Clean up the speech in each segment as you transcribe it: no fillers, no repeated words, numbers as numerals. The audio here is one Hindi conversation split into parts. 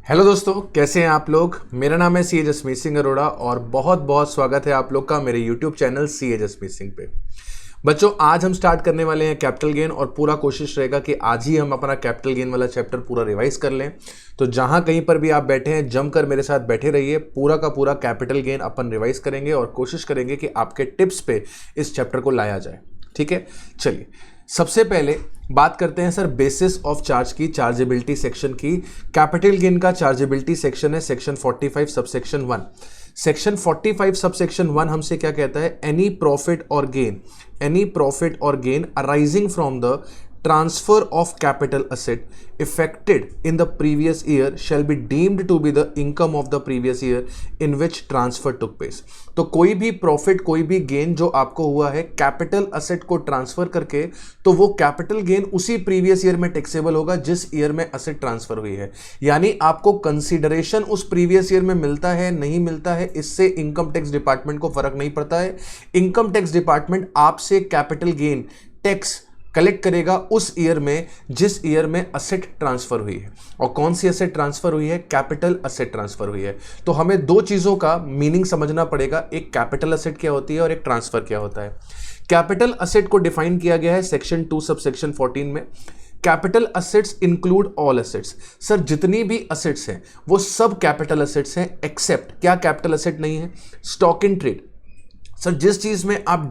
हेलो दोस्तों, कैसे हैं आप लोग। मेरा नाम है सी ए जसमीत सिंह अरोड़ा और बहुत बहुत स्वागत है आप लोग का मेरे यूट्यूब चैनल सी ए जसमीत सिंह पे। बच्चों, आज हम स्टार्ट करने वाले हैं कैपिटल गेन और पूरा कोशिश रहेगा कि आज ही हम अपना कैपिटल गेन वाला चैप्टर पूरा रिवाइज कर लें। तो जहां कहीं पर भी आप बैठे हैं जमकर मेरे साथ बैठे रहिए। पूरा का पूरा कैपिटल गेन अपन रिवाइज करेंगे और कोशिश करेंगे कि आपके टिप्स पे इस चैप्टर को लाया जाए। ठीक है, चलिए सबसे पहले बात करते हैं सर बेसिस ऑफ चार्ज की, चार्जेबिलिटी सेक्शन की। कैपिटल गेन का चार्जेबिलिटी सेक्शन है सेक्शन 45 सबसेक्शन 1। सेक्शन 45 सबसेक्शन 1 हमसे क्या कहता है, एनी प्रॉफिट और gain arising from the transfer of capital asset effected in the previous year shall be deemed to be the income of the previous year in which transfer took place। तो कोई भी प्रॉफिट, कोई भी गेन जो आपको हुआ है कैपिटल असेट को ट्रांसफर करके, तो वो कैपिटल गेन उसी प्रीवियस ईयर में टैक्सेबल होगा जिस ईयर में असेट ट्रांसफर हुई है। यानी आपको कंसीडरेशन उस प्रीवियस ईयर में मिलता है नहीं मिलता है, इससे इनकम टैक्स डिपार्टमेंट को फर्क नहीं पड़ता है। इनकम टैक्स डिपार्टमेंट आपसे कैपिटल गेन टैक्स कलेक्ट करेगा उस ईयर में जिस ईयर में असेट ट्रांसफर हुई है। और कौन सी असेट ट्रांसफर हुई है, कैपिटल असेट ट्रांसफर हुई है। तो हमें दो चीजों का मीनिंग समझना पड़ेगा, एक कैपिटल असेट क्या होती है और एक ट्रांसफर क्या होता है। कैपिटल असेट को डिफाइन किया गया है सेक्शन 2 सबसेक्शन 14 में। Capital assets include all assets. Sir जितनी भी असेट्स हैं वो सब कैपिटल असेट्स हैं, एक्सेप्ट क्या कैपिटल असेट नहीं है, स्टॉक इन ट्रेड। सर जिस चीज में आप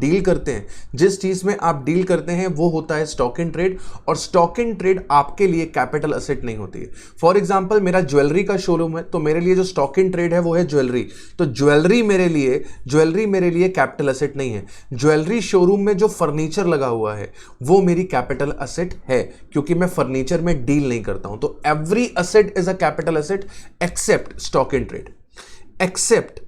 डील करते हैं वो होता है स्टॉक इन ट्रेड, और स्टॉक इन ट्रेड आपके लिए कैपिटल असेट नहीं होती है। फॉर एग्जांपल मेरा ज्वेलरी का शोरूम है, तो मेरे लिए जो स्टॉक इन ट्रेड है वो है ज्वेलरी। तो ज्वेलरी मेरे लिए कैपिटल असेट नहीं है। ज्वेलरी शोरूम में जो फर्नीचर लगा हुआ है वो मेरी कैपिटल असेट है, क्योंकि मैं फर्नीचर में डील नहीं करता हूं। तो every asset is a capital asset except stock in trade, except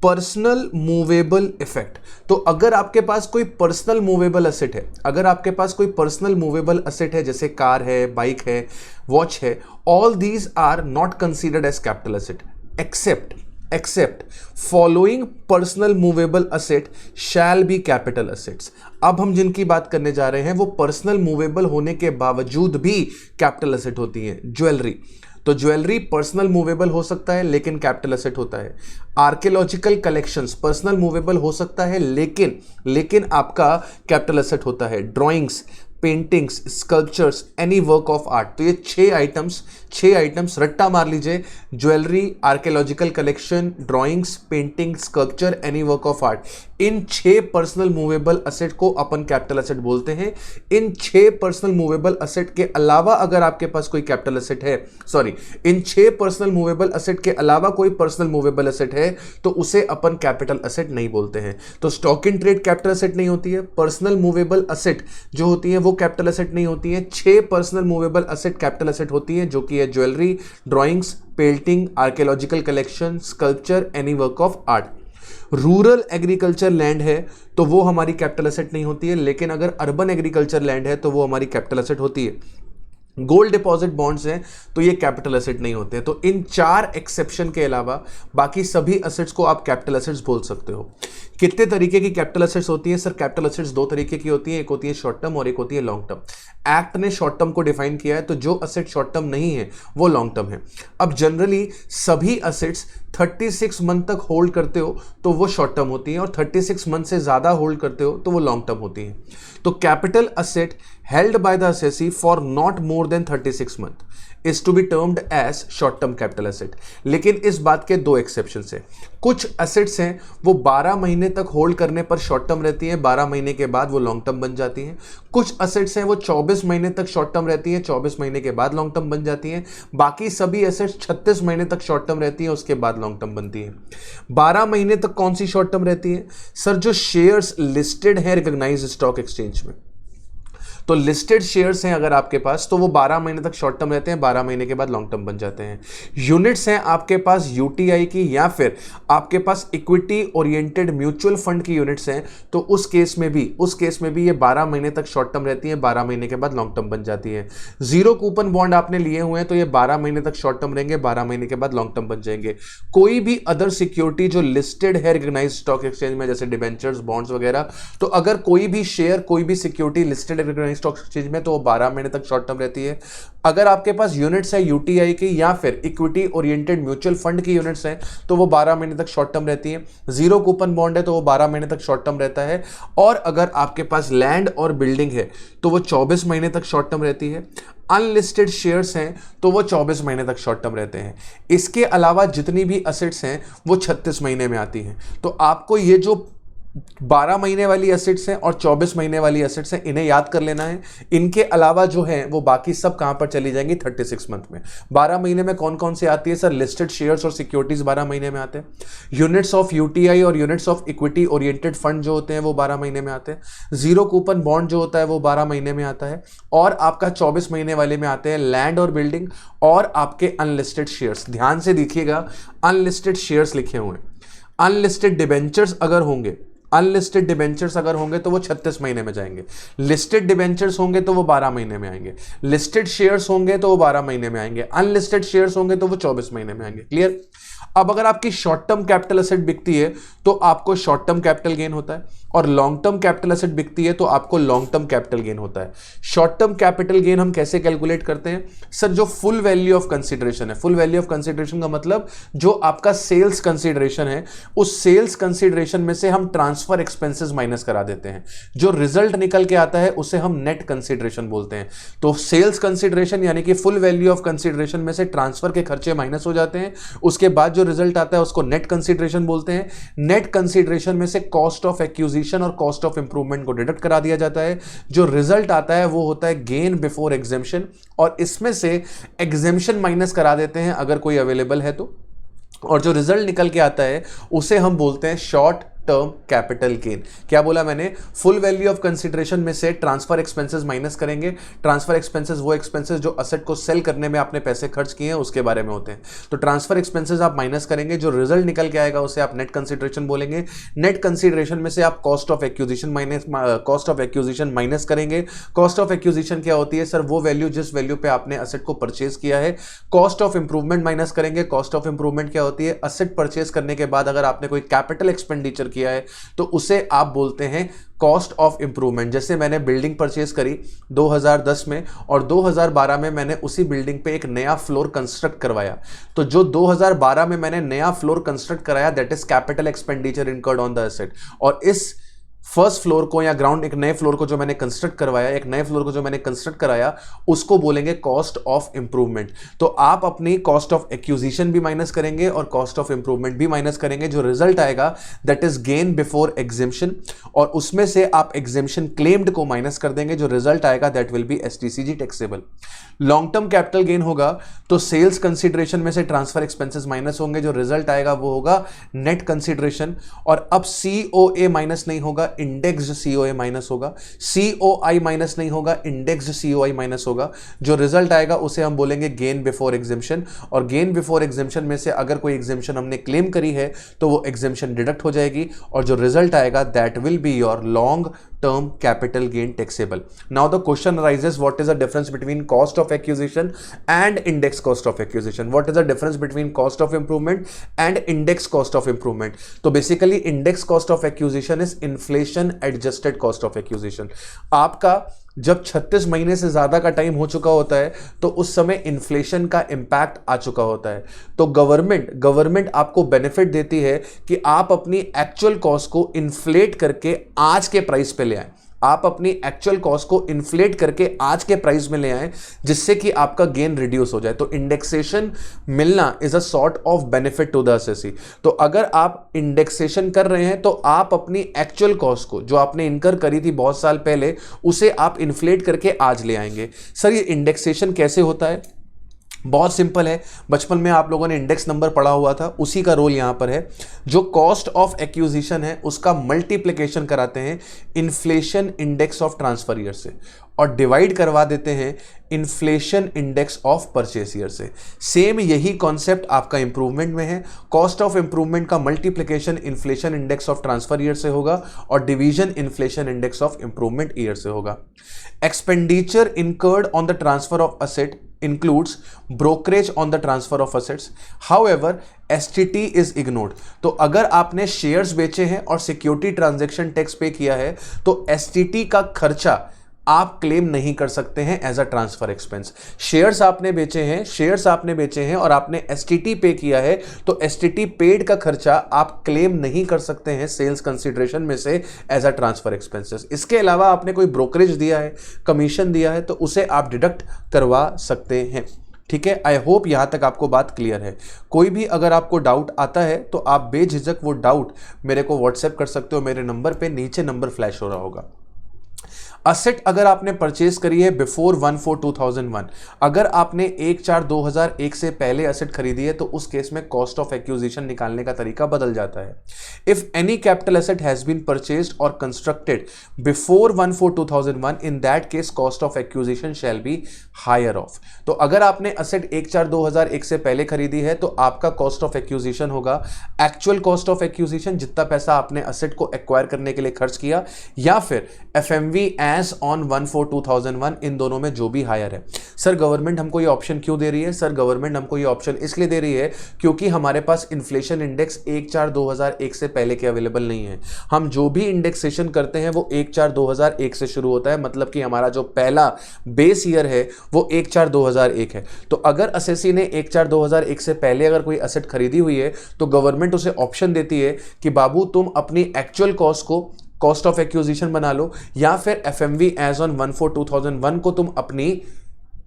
personal movable effect. तो अगर आपके पास कोई पर्सनल मूवेबल असेट है, जैसे कार है, बाइक है, वॉच है, all these are not considered as capital asset except following personal movable asset shall be capital assets. अब हम जिनकी बात करने जा रहे हैं वो पर्सनल मूवेबल होने के बावजूद भी कैपिटल असेट होती है। ज्वेलरी, तो ज्वेलरी पर्सनल मूवेबल हो सकता है लेकिन कैपिटल असेट होता है। आर्कियोलॉजिकल कलेक्शंस पर्सनल मूवेबल हो सकता है लेकिन आपका कैपिटल असेट होता है। Drawings, paintings, sculptures, any work of art. तो ये छह आइटम्स रट्टा मार लीजिए, jewellery, archaeological collection, drawings, painting, sculpture, any work of art. In 6 personal movable asset को अपन कैपिटल असेट बोलते हैं। इन 6 पर्सनल मूवेबल असेट के अलावा अगर आपके पास कोई कैपिटल असेट है, इन 6 पर्सनल मूवेबल असेट के अलावा कोई पर्सनल मूवेबल असेट है तो उसे अपन कैपिटल असेट नहीं बोलते हैं। तो stock in trade capital asset नहीं होती है, पर्सनल मूवेबल असेट जो होती है वो कैपिटल असेट नहीं होती है। 6 personal movable asset capital asset होती है, जो कि है jewellery, drawings, painting, archaeological collection, sculpture, any work of art. Rural agriculture land है तो वो हमारी कैपिटल असेट नहीं होती है, लेकिन अगर अर्बन एग्रीकल्चर लैंड है तो वो हमारी कैपिटल असेट होती है। गोल्ड डिपॉजिट बॉन्ड्स हैं तो ये कैपिटल असेट नहीं होते। तो इन 4 एक्सेप्शन के अलावा बाकी सभी असेट्स को आप कैपिटल असेट्स बोल सकते हो। कितने तरीके की कैपिटल असेट्स होती है? सर कैपिटल असेट्स 2 तरीके की होती है, एक होती है शॉर्ट टर्म और एक होती है लॉन्ग टर्म। एक्ट ने शॉर्ट टर्म को डिफाइन किया है, तो जो असेट शॉर्ट टर्म नहीं है वो लॉन्ग टर्म है। अब जनरली सभी असेट्स 36 मंथ तक होल्ड करते हो तो वो शॉर्ट टर्म होती है, और 36 मंथ से ज्यादा होल्ड करते हो तो वो लॉन्ग टर्म होती है। तो capital asset held by the assessee for not more than 36 month is to be termed as short term capital asset। लेकिन इस बात के 2 एक्सेप्शंस हैं। कुछ असेट्स हैं वो 12 महीने तक होल्ड करने पर शॉर्ट टर्म रहती हैं, 12 महीने के बाद वो लॉन्ग टर्म बन जाती हैं। कुछ असेट्स हैं वो 24 महीने तक शॉर्ट टर्म रहती हैं, 24 महीने के बाद लॉन्ग टर्म बन जाती हैं। बाकी सभी असेट्स 36 महीने तक शॉर्ट टर्म रहती हैं, उसके बाद लॉन्ग टर्म बनती हैं। 12 महीने तक कौन सी शॉर्ट टर्म रहती है? सर जो शेयर्स लिस्टेड है रिकॉग्नाइज्ड स्टॉक एक्सचेंज में, तो लिस्टेड शेयर्स हैं अगर आपके पास तो वो 12 महीने तक शॉर्ट टर्म रहते हैं, 12 महीने के बाद लॉन्ग टर्म बन जाते हैं। यूनिट्स हैं आपके पास यूटीआई की या फिर आपके पास इक्विटी ओरिएंटेड म्यूचुअल फंड की यूनिट्स हैं, तो उस केस में भी ये 12 महीने तक शॉर्ट टर्म रहती है, 12 महीने के बाद लॉन्ग टर्म बन जाती है। जीरो कूपन बॉन्ड आपने लिए हुए हैं तो ये 12 महीने तक शॉर्ट टर्म रहेंगे, 12 महीने के बाद लॉन्ग टर्म बन जाएंगे। कोई भी अदर सिक्योरिटी जो लिस्टेड है रिकॉग्नाइज्ड स्टॉक एक्सचेंज में, जैसे डिबेंचर्स, बॉन्ड्स वगैरह, तो अगर कोई भी शेयर, कोई भी security listed recognised stock exchange में तो वो 12 महीने तक शॉर्ट टर्म रहती है। अगर आपके पास यूनिट्स है यूटीआई की या फिर इक्विटी ओरिएंटेड म्यूचुअल फंड की यूनिट्स हैं तो वो 12 महीने तक शॉर्ट टर्म रहती है। जीरो कूपन बॉन्ड है तो वो 12 महीने तक शॉर्ट टर्म रहता है। और अगर आपके पास लैंड और बिल्डिंग है तो वो 24 महीने तक शॉर्ट टर्म रहती है। अनलिस्टेड शेयर्स हैं तो वो 24 महीने तक शॉर्ट टर्म रहते हैं। इसके अलावा जितनी भी असेट्स हैं वो 36 महीने में आती हैं। तो आपको ये जो 12 महीने वाली एसेट्स हैं और 24 महीने वाली एसेट्स हैं इन्हें याद कर लेना है। इनके अलावा जो है वो बाकी सब कहां पर चली जाएंगी 36 मंथ में। 12 महीने में कौन कौन सी आती है सर? लिस्टेड शेयर्स और सिक्योरिटीज 12 महीने में आते हैं। यूनिट्स ऑफ यूटीआई और units of equity oriented fund जो होते हैं वो 12 महीने में आते हैं। जीरो कूपन बॉन्ड जो होता है वो 12 महीने में आता है। और आपका 24 महीने वाले में आते हैं लैंड और बिल्डिंग और आपके अनलिस्टेड शेयर्स। ध्यान से देखिएगा, अनलिस्टेड शेयर्स लिखे हुए हैं। अनलिस्टेड डिबेंचर्स अगर होंगे, अनलिस्टेड डिबेंचर्स अगर होंगे तो वो 36 महीने में जाएंगे। लिस्टेड डिबेंचर्स होंगे तो वो 12 महीने में आएंगे। लिस्टेड शेयर्स होंगे तो वो 12 महीने में आएंगे। अनलिस्टेड शेयर्स होंगे तो वो 24 महीने में आएंगे। क्लियर? अब अगर आपकी शॉर्ट टर्म कैपिटल एसेट बिकती है तो आपको शॉर्ट टर्म कैपिटल गेन होता है, और लॉन्ग टर्म कैपिटल एसेट बिकती है तो आपको लॉन्ग टर्म कैपिटल गेन होता है। शॉर्ट टर्म कैपिटल गेन हम कैसे कैलकुलेट करते हैं सर? जो फुल वैल्यू ऑफ कंसीडरेशन है, फुल वैल्यू ऑफ कंसीडरेशन का मतलब जो आपका सेल्स कंसीडरेशन है, उस सेल्स कंसीडरेशन में से हम ट्रांसफर एक्सपेंसेस माइनस करा देते हैं। जो रिजल्ट निकल के आता है उसे हम नेट कंसीडरेशन बोलते हैं। तो सेल्स कंसीडरेशन यानी कि फुल वैल्यू ऑफ कंसीडरेशन में से ट्रांसफर के खर्चे माइनस हो जाते हैं, उसके बाद जो रिजल्ट आता है उसको नेट कंसीडरेशन बोलते हैं। नेट कंसीडरेशन में से कॉस्ट ऑफ एक्विजिशन और कॉस्ट ऑफ इंप्रूवमेंट को डिडक्ट करा दिया जाता है। जो रिजल्ट आता है वो होता है गेन बिफोर एग्जेम्पशन, और इसमें से एग्जेम्पशन माइनस करा देते हैं अगर कोई अवेलेबल है तो। और जो रिजल्ट निकल के आता है उसे हम बोलते हैं शॉर्ट टर्म कैपिटल गेन। क्या बोला मैंने? फुल वैल्यू ऑफ कंसीडरेशन में से ट्रांसफर एक्सपेंसेस माइनस करेंगे। ट्रांसफर एक्सपेंसेस वो एक्सपेंसेस जो असेट को सेल करने में आपने पैसे खर्च किए हैं उसके बारे में होते हैं। तो ट्रांसफर एक्सपेंसेस आप माइनस करेंगे, जो रिजल्ट निकल के आएगा उसे आप नेट कंसीडरेशन बोलेंगे। नेट कंसीडरेशन में से आप कॉस्ट ऑफ एक्विजिशन माइनस करेंगे। कॉस्ट ऑफ एक्विजिशन क्या होती है सर? वो वैल्यू जिस वैल्यू पे आपने असेट को परचेज किया है। कॉस्ट ऑफ इंप्रूवमेंट माइनस करेंगे। कॉस्ट ऑफ इंप्रूवमेंट क्या होती है? असेट परचेज करने के बाद अगर आपने कोई कैपिटल एक्सपेंडिचर किया है तो उसे आप बोलते हैं कॉस्ट ऑफ इंप्रूवमेंट। जैसे मैंने बिल्डिंग परचेज करी 2010 में और 2012 में मैंने उसी बिल्डिंग पे एक नया फ्लोर कंस्ट्रक्ट करवाया, तो जो 2012 में मैंने नया फ्लोर कंस्ट्रक्ट कराया that is capital expenditure incurred on the asset. और इस फर्स्ट फ्लोर को या ग्राउंड, एक नए फ्लोर को जो मैंने कंस्ट्रक्ट करवाया, एक नए फ्लोर को जो मैंने कंस्ट्रक्ट कराया, उसको बोलेंगे कॉस्ट ऑफ इंप्रूवमेंट। तो आप अपनी कॉस्ट ऑफ एक्विजिशन भी माइनस करेंगे और कॉस्ट ऑफ इंप्रूवमेंट भी माइनस करेंगे। जो रिजल्ट आएगा that is gain before exemption, और उसमें से आप एग्जेम्पशन क्लेम्ड को माइनस कर देंगे। जो रिजल्ट आएगा that will be STCG taxable. Long term capital gain होगा तो सेल्स कंसीडरेशन में से ट्रांसफर एक्सपेंसेस माइनस होंगे। जो रिजल्ट आएगा वो होगा नेट कंसीडरेशन। और अब सीओए माइनस नहीं होगा, इंडेक्स्ड सीओए माइनस होगा। सीओआई माइनस नहीं होगा, इंडेक्स्ड सीओआई माइनस होगा। जो रिजल्ट आएगा उसे हम बोलेंगे गेन बिफोर एग्जेम्पशन। और गेन बिफोर एग्जेम्पशन में से अगर कोई एग्जेम्पशन हमने क्लेम करी है तो वो एग्जेम्पशन डिडक्ट हो जाएगी, और जो रिजल्ट आएगा that will be your long term capital gain taxable. Now the question arises, what is the difference between cost of acquisition and index cost of acquisition? What is the difference between cost of improvement and index cost of improvement? तो basically index cost of acquisition is inflation adjusted cost of acquisition. आपका जब 36 महीने से ज्यादा का टाइम हो चुका होता है तो उस समय इन्फ्लेशन का इंपैक्ट आ चुका होता है, तो गवर्नमेंट आपको बेनिफिट देती है कि आप अपनी एक्चुअल कॉस्ट को इन्फ्लेट करके आज के प्राइस पे ले आए। आप अपनी एक्चुअल कॉस्ट को इन्फ्लेट करके आज के प्राइस में ले आए, जिससे कि आपका गेन रिड्यूस हो जाए। तो इंडेक्सेशन मिलना is a sort of benefit to the assessee. तो अगर आप इंडेक्सेशन कर रहे हैं तो आप अपनी एक्चुअल कॉस्ट को जो आपने इनकर करी थी बहुत साल पहले, उसे आप इन्फ्लेट करके आज ले आएंगे। सर ये इंडेक्सेशन कैसे होता है? बहुत सिंपल है, बचपन में आप लोगों ने इंडेक्स नंबर पढ़ा हुआ था, उसी का रोल यहां पर है। जो कॉस्ट ऑफ एक्विजिशन है उसका मल्टीप्लिकेशन कराते हैं inflation index of transfer year से, और डिवाइड करवा देते हैं inflation index of purchase year से। सेम यही कॉन्सेप्ट आपका इंप्रूवमेंट में है। कॉस्ट ऑफ इंप्रूवमेंट का multiplication inflation index of transfer year से होगा और division inflation index of improvement year से होगा। Expenditure incurred on the transfer of asset includes brokerage on the transfer of assets. However, STT is ignored. तो अगर आपने शेयर्स बेचे हैं और सिक्योरिटी ट्रांजैक्शन टैक्स पे किया है तो STT का खर्चा आप क्लेम नहीं कर सकते हैं as a transfer expense. Shares आपने बेचे हैं और आपने एसटीटी पे किया है, तो एसटीटी पेड का खर्चा आप क्लेम नहीं कर सकते हैं सेल्स कंसीडरेशन में से एज अ ट्रांसफर एक्सपेंसेस। इसके अलावा आपने कोई ब्रोकरेज दिया है, कमीशन दिया है, तो उसे आप डिडक्ट करवा सकते हैं। ठीक है, आई होप यहां तक आपको बात क्लियर है। कोई भी अगर आपको डाउट आता है तो आप बेझिझक वो डाउट मेरे को व्हाट्सएप कर सकते हो, मेरे नंबर पे नीचे नंबर फ्लैश हो रहा होगा। असेट अगर आपने परचेज करी है बिफोर 1/4/2001, अगर आपने 1/4/2001 से पहले असेट खरीदी है, तो उस केस में कॉस्ट ऑफ एक्विजिशन निकालने का तरीका बदल जाता है। If any capital asset has been purchased और constructed before 1/4/2001, in that case cost of acquisition shall be higher of. तो अगर आपने असेट 1/4/2001 से पहले खरीदी है, तो आपका कॉस्ट ऑफ एक्विजिशन होगा एक्चुअल कॉस्ट ऑफ एक्विजिशन, जितना पैसा आपने असेट को एक्वायर करने के लिए खर्च किया, या फिर एफएमवी एज ऑन 1/4/2001, इन दोनों में जो भी हायर है। सर गवर्नमेंट हमको ये ऑप्शन क्यों दे रही है? सर गवर्नमेंट हमको ये ऑप्शन इसलिए दे रही है क्योंकि हमारे पास इन्फ्लेशन इंडेक्स 1/4/2001 से पहले के अवेलेबल नहीं है। हम जो भी इंडेक्सेशन करते हैं वो 1/4/2001 से शुरू होता है, मतलब कि हमारा जो पहला बेस ईयर है वो 1/4/2001 है। तो अगर असेसी ने 1/4/2001 से पहले अगर कोई असेट खरीदी हुई है, तो गवर्नमेंट उसे ऑप्शन देती है कि बाबू तुम अपनी एक्चुअल कॉस्ट को कॉस्ट ऑफ एक्विजिशन बना लो, या फिर एफएमवी एज ऑन 1/4/2001 को तुम अपनी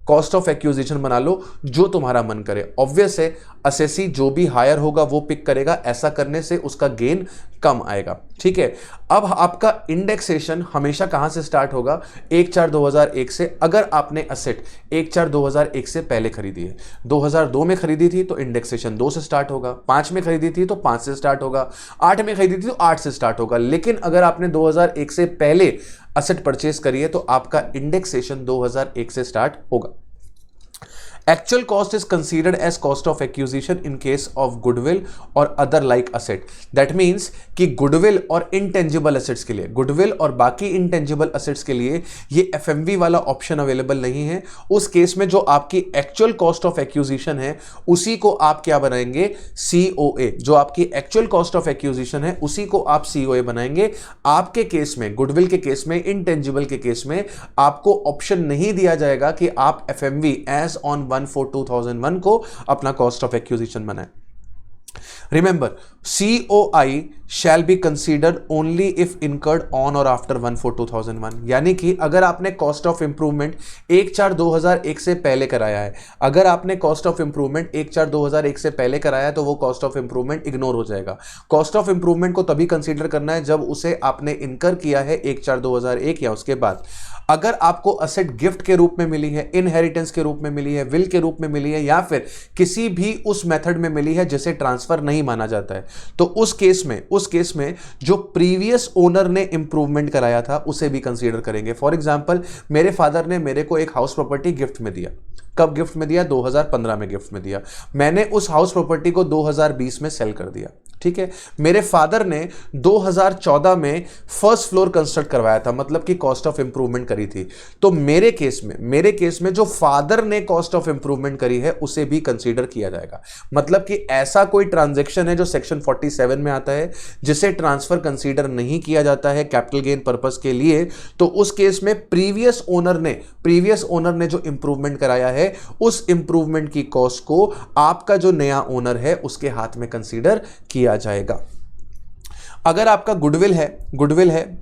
कॉस्ट ऑफ एक्विजिशन बना लो, जो तुम्हारा मन करे। ऑब्वियस है असेसी जो भी हायर होगा वो पिक करेगा, ऐसा करने से उसका गेन कम आएगा। ठीक है, अब आपका इंडेक्सेशन हमेशा कहां से स्टार्ट होगा? 1/4/2001 से। अगर आपने असेट 1/4/2001 से पहले खरीदी है, 2002 में खरीदी थी तो इंडेक्सेशन 2 से स्टार्ट होगा, 5 में खरीदी थी तो 5 से स्टार्ट होगा, 8 में खरीदी थी तो 8 से स्टार्ट होगा। लेकिन अगर आपने 2001 से पहले असेट परचेज करी है, तो आपका इंडेक्सेशन 2001 से स्टार्ट होगा। Actual cost is considered as cost of acquisition in case of goodwill or other like asset. That means कि goodwill और intangible assets के लिए, goodwill और बाकी intangible assets के लिए ये FMV वाला ऑप्शन अवेलेबल नहीं है। उस केस में जो आपकी actual cost of acquisition है उसी को आप क्या बनाएंगे? COA। जो आपकी actual cost of acquisition है उसी को आप COA बनाएंगे। आपके केस में, goodwill के केस में, intangible के केस में आपको ऑप्शन नहीं दिया जाएगा कि आप FMV as on 1/4/2001 को अपना कॉस्ट ऑफ एक्विजिशन बनाए। Remember, COI shall be considered only if incurred on or after 1/4/2001। यानी कि अगर आपने कॉस्ट ऑफ इंप्रूवमेंट 1/4/2001 से पहले कराया है, अगर आपने कॉस्ट ऑफ इंप्रूवमेंट 1/4/2001 से पहले कराया है, तो वो कॉस्ट ऑफ इंप्रूवमेंट इग्नोर हो जाएगा। कॉस्ट ऑफ इंप्रूवमेंट को तभी कंसीडर करना है जब उसे आपने इनकर किया है 1/4/2001 या उसके बाद। अगर आपको असेट गिफ्ट के रूप में मिली है, इनहेरिटेंस के रूप में मिली है, विल के रूप में मिली है, या फिर किसी भी उस मेथड में मिली है जिसे ट्रांसफर नहीं माना जाता है, तो उस केस में जो प्रीवियस ओनर ने इंप्रूवमेंट कराया था उसे भी कंसीडर करेंगे। फॉर एग्जांपल, मेरे फादर ने मेरे को एक हाउस प्रॉपर्टी गिफ्ट में दिया। कब गिफ्ट में दिया? 2015 में गिफ्ट में दिया। मैंने उस हाउस प्रॉपर्टी को 2020 में सेल कर दिया। ठीक है, मेरे फादर ने 2014 में फर्स्ट फ्लोर कंस्ट्रक्ट करवाया था, मतलब कि कॉस्ट ऑफ इंप्रूवमेंट करी थी। तो मेरे केस में जो फादर ने कॉस्ट ऑफ इंप्रूवमेंट करी है उसे भी कंसीडर किया जाएगा। मतलब कि ऐसा कोई ट्रांजैक्शन है जो सेक्शन 47 में आता है जिसे ट्रांसफर कंसीडर नहीं किया जाता है कैपिटल गेन पर्पस के लिए, तो उस केस में प्रीवियस ओनर ने जो इंप्रूवमेंट कराया है उस इंप्रूवमेंट की कॉस्ट को आपका जो नया ओनर है उसके हाथ में कंसीडर किया जाएगा। अगर आपका गुडविल है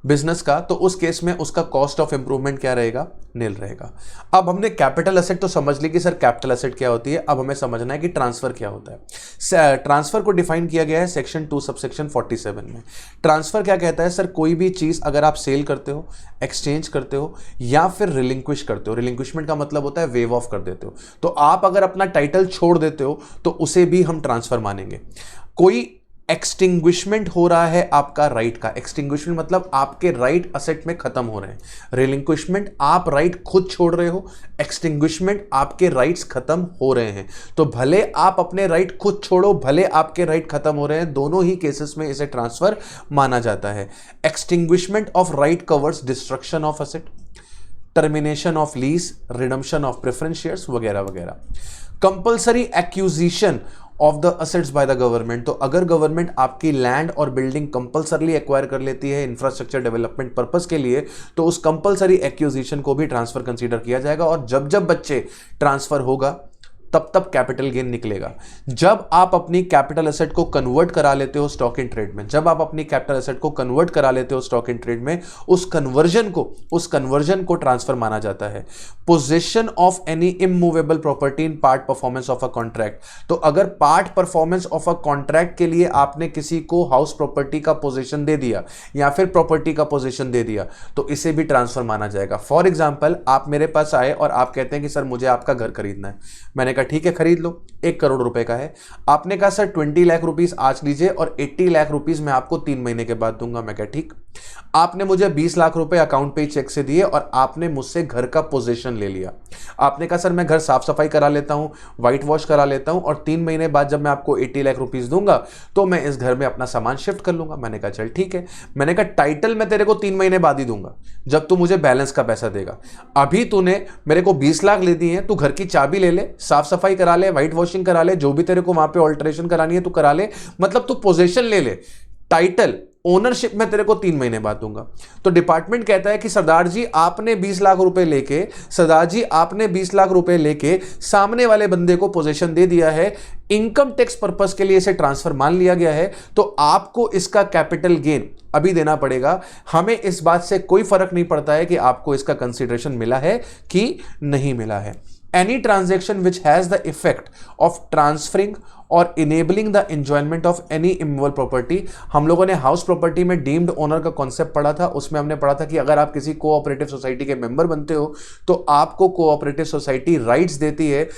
बिजनेस का, तो उस केस में उसका कॉस्ट ऑफ इंप्रूवमेंट क्या रहेगा? नील रहेगा। अब हमने कैपिटल एसेट तो समझ ली कि सर कैपिटल एसेट क्या होती है। अब हमें समझना है कि ट्रांसफर क्या होता है। ट्रांसफर को डिफाइन किया गया है सेक्शन 2 सबसेक्शन 47 में। ट्रांसफर क्या कहता है? सर कोई भी चीज अगर आप सेल करते हो, एक्सचेंज करते हो, या फिर रिलिंक्विश करते हो, रिलिंक्विशमेंट का मतलब होता है वेव ऑफ कर देते हो, तो आप अगर अपना टाइटल छोड़ देते हो तो उसे भी हम ट्रांसफर मानेंगे। कोई एक्सटिंग्विशमेंट हो रहा है आपका राइट का, एक्सटिंग्विशमेंट मतलब आपके राइट असेट में खत्म हो रहे हैं। रिलिंक्विशमेंट आप राइट खुद छोड़ रहे हो, एक्सटिंग्विशमेंट आपके राइट्स खत्म हो रहे हैं। तो भले आप अपने राइट खुद छोड़ो, भले आपके राइट खत्म हो रहे हैं, दोनों ही केसेस में इसे ट्रांसफर माना जाता है। Extinguishment of right covers destruction of asset, termination of lease, redemption of preference shares वगैरह वगैरह। Compulsory acquisition of the assets by the government, तो अगर गवर्नमेंट आपकी लैंड और बिल्डिंग कंपल्सरली एक्वायर कर लेती है इंफ्रास्ट्रक्चर डेवलपमेंट पर्पस के लिए, तो उस कंपल्सरी एक्विजिशन को भी ट्रांसफर कंसीडर किया जाएगा। और जब जब बच्चे ट्रांसफर होगा तब तब कैपिटल गेन निकलेगा। जब आप अपनी कैपिटल एसेट को कन्वर्ट करा लेते हो स्टॉक इन ट्रेड में, जब आप अपनी कैपिटल एसेट को कन्वर्ट करा लेते हो स्टॉक इन ट्रेड में, उस कन्वर्जन को ट्रांसफर माना जाता है। Position of any immovable property in part performance of a contract, तो अगर part performance of a contract के लिए आपने किसी को हाउस प्रॉपर्टी का पोजीशन दे दिया या फिर प्रॉपर्टी का पोजीशन दे दिया, तो इसे भी ट्रांसफर माना जाएगा। फॉर एग्जाम्पल, आप मेरे पास आए और आप कहते हैं कि सर मुझे आपका घर खरीदना है। मैंने ठीक है खरीद लो, 1 करोड़ रुपए का है। आपने कहा सर 20 लाख रुपीस आज लीजिए और 80 लाख रुपीस मैं आपको 3 महीने के बाद दूंगा। मैं कहा ठीक। आपने मुझे 20 लाख रुपए अकाउंट पे चेक से दिए और आपने मुझसे घर का पोजीशन ले लिया। आपने कहा सर मैं घर साफ सफाई करा लेता हूं, व्हाइट वॉश करा लेता हूं और 3 महीने बाद जब मैं आपको 80 लाख रुपीस दूंगा तो मैं इस घर में अपना सामान शिफ्ट कर लूंगा। मैंने कहा चल ठीक है। मैंने कहा टाइटल मैं तेरे को 3 महीने बाद ही दूंगा जब तू मुझे बैलेंस का पैसा देगा। अभी तूने मेरे को 20 लाख ले दिए हैं, तू घर की चाबी ले ले, साफ सफाई करा ले, व्हाइट वॉशिंग करा ले, जो भी तेरे को वहां पे ऑल्टरेशन करानी है तू करा ले, मतलब तू पोजीशन ले ले। टाइटल ओनरशिप में तेरे को 3 महीने बाद दूंगा। तो डिपार्टमेंट कहता है कि सरदार जी आपने 20 लाख रुपए लेके, सरदार जी आपने 20 लाख रुपए लेके सामने वाले बंदे को पोजीशन दे दिया है, इनकम टैक्स पर्पस के लिए इसे ट्रांसफर मान लिया गया है, तो आपको इसका कैपिटल गेन अभी देना पड़ेगा। हमें इस बात से कोई फर्क नहीं पड़ता है कि आपको इसका कंसिडरेशन मिला है कि नहीं मिला है। Any transaction which has the effect of transferring और enabling the enjoyment of any immovable property, हम लोगों ने हाउस प्रॉपर्टी में डीम्ड ओनर का कॉन्सेप्ट पढ़ा था। उसमें हमने पढ़ा था कि अगर आप किसी कोऑपरेटिव सोसाइटी के मेंबर बनते हो तो आपको कोऑपरेटिव सोसाइटी राइट्स देती है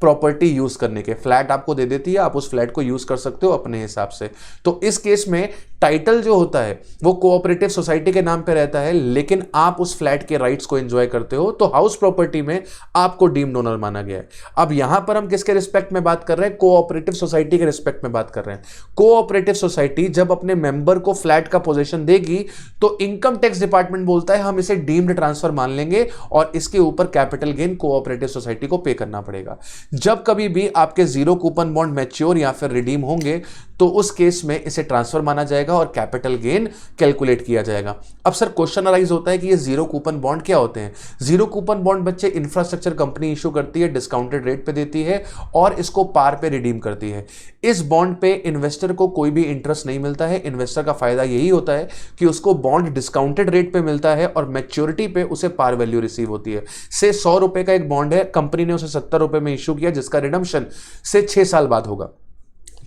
प्रॉपर्टी यूज करने के। फ्लैट आपको दे देती है, आप उस फ्लैट को यूज कर सकते हो अपने हिसाब से। तो इस केस में टाइटल जो होता है वो कोऑपरेटिव सोसाइटी के नाम पे रहता है, लेकिन आप उस फ्लैट के राइट्स को एंजॉय करते हो, तो हाउस प्रॉपर्टी में आपको डीम्ड ओनर माना गया है। अब यहां पर हम किसके रिस्पेक्ट में बात कर रहे हैं? कोऑपरेटिव सोसाइटी के रिस्पेक्ट में बात कर रहे हैं। कोऑपरेटिव सोसाइटी जब अपने मेंबर को फ्लैट का पोजीशन देगी तो इनकम टैक्स डिपार्टमेंट बोलता है हम इसे डीम्ड ट्रांसफर मान लेंगे और इसके ऊपर कैपिटल गेन कोऑपरेटिव सोसाइटी को पे करना पड़ेगा। जब कभी भी आपके जीरो कूपन बॉन्ड मैच्योर या फिर रिडीम होंगे तो उस केस में इसे ट्रांसफर माना जाएगा और कैपिटल गेन कैलकुलेट किया जाएगा। अब सर क्वेश्चन अराइज होता है कि ये जीरो कूपन बॉन्ड क्या होते हैं? जीरो कूपन बॉन्ड बच्चे इंफ्रास्ट्रक्चर कंपनी इशू करती है, डिस्काउंटेड रेट पे देती है और इसको पार पे रिडीम करती है। इस बॉन्ड पे इन्वेस्टर को कोई भी इंटरेस्ट नहीं मिलता है। इन्वेस्टर का फायदा यही होता है कि उसको बॉन्ड डिस्काउंटेड रेट पे मिलता है और मैच्योरिटी पे उसे पार वैल्यू रिसीव होती है। से 100 रुपए का एक बॉन्ड है, कंपनी ने उसे 70 रुपए में इशू किया, जिसका रिडम्पशन से 6 साल बाद होगा।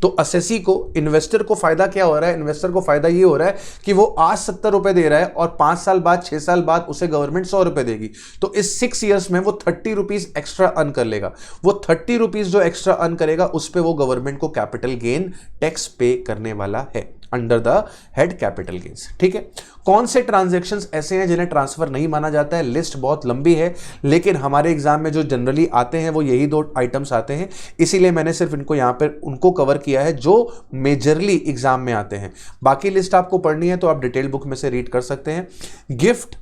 तो असेसी को, इन्वेस्टर को फायदा क्या हो रहा है? इन्वेस्टर को फायदा ये हो रहा है कि वो आज 70 रुपए दे रहा है और 5 साल बाद, 6 साल बाद उसे गवर्नमेंट 100 रुपए देगी। तो इस 6 इयर्स में वो 30 रुपीज एक्स्ट्रा अर्न कर लेगा। वो 30 रुपीज जो एक्स्ट्रा अर्न करेगा उस पर वो गवर्नमेंट को कैपिटल गेन टैक्स पे करने वाला है under the head capital gains. ठीक है। कौन से ट्रांजैक्शंस ऐसे हैं जिन्हें ट्रांसफर नहीं माना जाता है? लिस्ट बहुत लंबी है, लेकिन हमारे एग्जाम में जो जनरली आते हैं वो यही 2 आइटम्स आते हैं, इसीलिए मैंने सिर्फ इनको यहां पर उनको कवर किया है जो मेजरली एग्जाम में आते हैं। बाकी लिस्ट आपको पढ़नी है तो आप डिटेल बुक में से रीड कर सकते हैं। गिफ्ट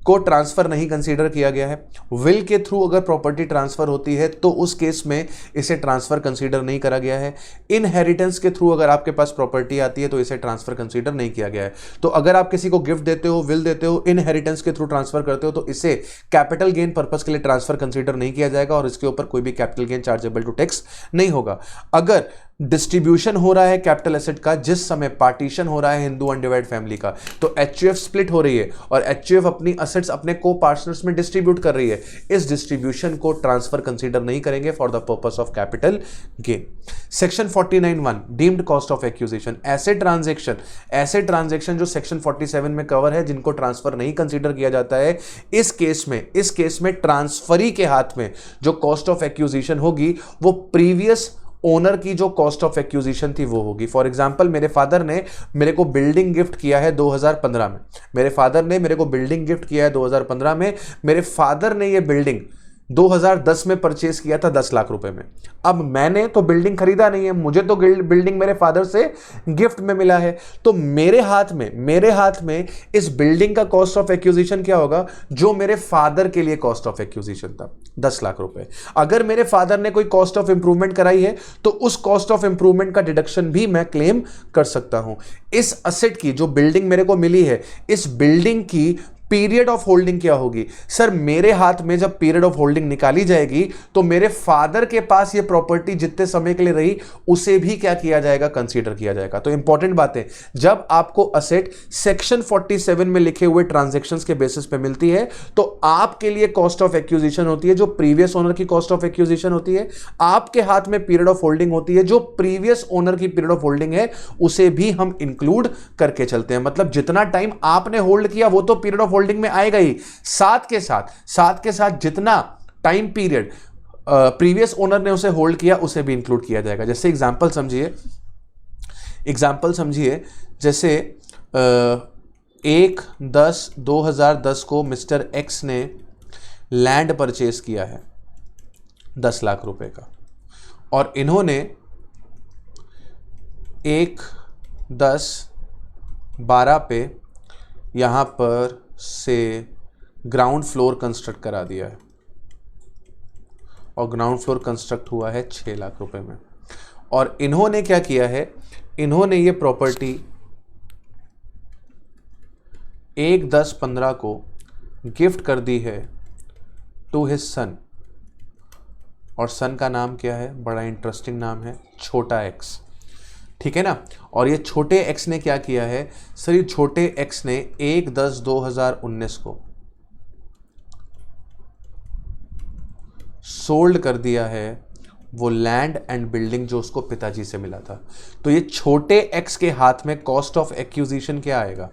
को ट्रांसफर नहीं कंसीडर किया गया है। विल के थ्रू अगर प्रॉपर्टी ट्रांसफर होती है तो उस केस में इसे ट्रांसफर कंसीडर नहीं करा गया है। इनहेरिटेंस के थ्रू अगर आपके पास प्रॉपर्टी आती है तो इसे ट्रांसफर कंसीडर नहीं किया गया है। तो अगर आप किसी को गिफ्ट देते हो, विल देते हो, इनहेरिटेंस के थ्रू ट्रांसफर करते हो तो इसे कैपिटल गेन पर्पस के लिए ट्रांसफर कंसीडर नहीं किया जाएगा और इसके ऊपर कोई भी capital gain chargeable to tax नहीं होगा। अगर डिस्ट्रीब्यूशन हो रहा है कैपिटल एसेट का, जिस समय पार्टीशन हो रहा है हिंदू अनडिवाइड फैमिली का, तो एचयूएफ स्प्लिट हो रही है और एचयूएफ अपनी एसेट्स अपने को पार्टनर्स में डिस्ट्रीब्यूट कर रही है, इस डिस्ट्रीब्यूशन को ट्रांसफर कंसीडर नहीं करेंगे for the purpose of capital gain. Section 49(1) deemed cost of acquisition, ऐसे ट्रांजैक्शन जो सेक्शन 47 में कवर है जिनको ट्रांसफर नहीं कंसीडर किया जाता है, इस केस में ट्रांसफरी के हाथ में जो कॉस्ट ऑफ एक्विजिशन होगी वो प्रीवियस ओनर की जो कॉस्ट ऑफ एक्विजिशन थी वो होगी। फॉर एग्जांपल, मेरे फादर ने मेरे को बिल्डिंग गिफ्ट किया है 2015 में। मेरे फादर ने मेरे को बिल्डिंग गिफ्ट किया है 2015 में। मेरे फादर ने ये बिल्डिंग 2010 में परचेस किया था 10 लाख रुपए में। अब मैंने तो बिल्डिंग खरीदा नहीं है, मुझे तो बिल्डिंग मेरे फादर से गिफ्ट में मिला है, तो मेरे हाथ में इस बिल्डिंग का कॉस्ट ऑफ एक्विजिशन क्या होगा, जो मेरे फादर के लिए कॉस्ट ऑफ एक्विजिशन था 10 लाख रुपए। अगर मेरे फादर ने कोई कॉस्ट ऑफ इंप्रूवमेंट कराई है तो उस कॉस्ट ऑफ इंप्रूवमेंट का डिडक्शन भी मैं क्लेम कर सकता हूं। इस असेट की, जो बिल्डिंग मेरे को मिली है, इस बिल्डिंग की पीरियड ऑफ होल्डिंग क्या होगी? सर मेरे हाथ में जब पीरियड ऑफ होल्डिंग निकाली जाएगी तो मेरे फादर के पास ये प्रॉपर्टी जितने समय के लिए रही उसे भी क्या किया जाएगा, कंसीडर किया जाएगा। तो इंपॉर्टेंट बात है, जब आपको असेट सेक्शन 47 में लिखे हुए ट्रांजैक्शंस के बेसिस पे मिलती है तो आपके लिए कॉस्ट ऑफ एक्विजिशन होती है जो प्रीवियस ओनर की कॉस्ट ऑफ एक्विजिशन होती है, आपके हाथ में पीरियड ऑफ होल्डिंग होती है जो प्रीवियस ओनर की पीरियड ऑफ होल्डिंग है, उसे भी हम इंक्लूड करके चलते हैं। मतलब जितना टाइम आपने होल्ड किया वो तो पीरियड ऑफ होल्डिंग में आएगा ही, साथ के साथ जितना टाइम पीरियड प्रीवियस ओनर ने उसे होल्ड किया उसे भी इंक्लूड किया जाएगा। जैसे एग्जांपल समझिए, जैसे 1/10/2010 को मिस्टर एक्स ने लैंड परचेज किया है 10 लाख रुपए का, और इन्होंने 1/10/12 पे यहां पर से ग्राउंड फ्लोर कंस्ट्रक्ट करा दिया है, और ग्राउंड फ्लोर कंस्ट्रक्ट हुआ है 6 लाख रुपए में। और इन्होंने क्या किया है, इन्होंने ये प्रॉपर्टी 1/10/15 को गिफ्ट कर दी है टू हिज सन, और सन का नाम क्या है, बड़ा इंटरेस्टिंग नाम है, छोटा एक्स। ठीक है ना। और ये छोटे एक्स ने क्या किया है, सर ये छोटे एक्स ने 1/10/2019 को सोल्ड कर दिया है वो लैंड एंड बिल्डिंग जो उसको पिताजी से मिला था। तो ये छोटे एक्स के हाथ में कॉस्ट ऑफ एक्विजिशन क्या आएगा,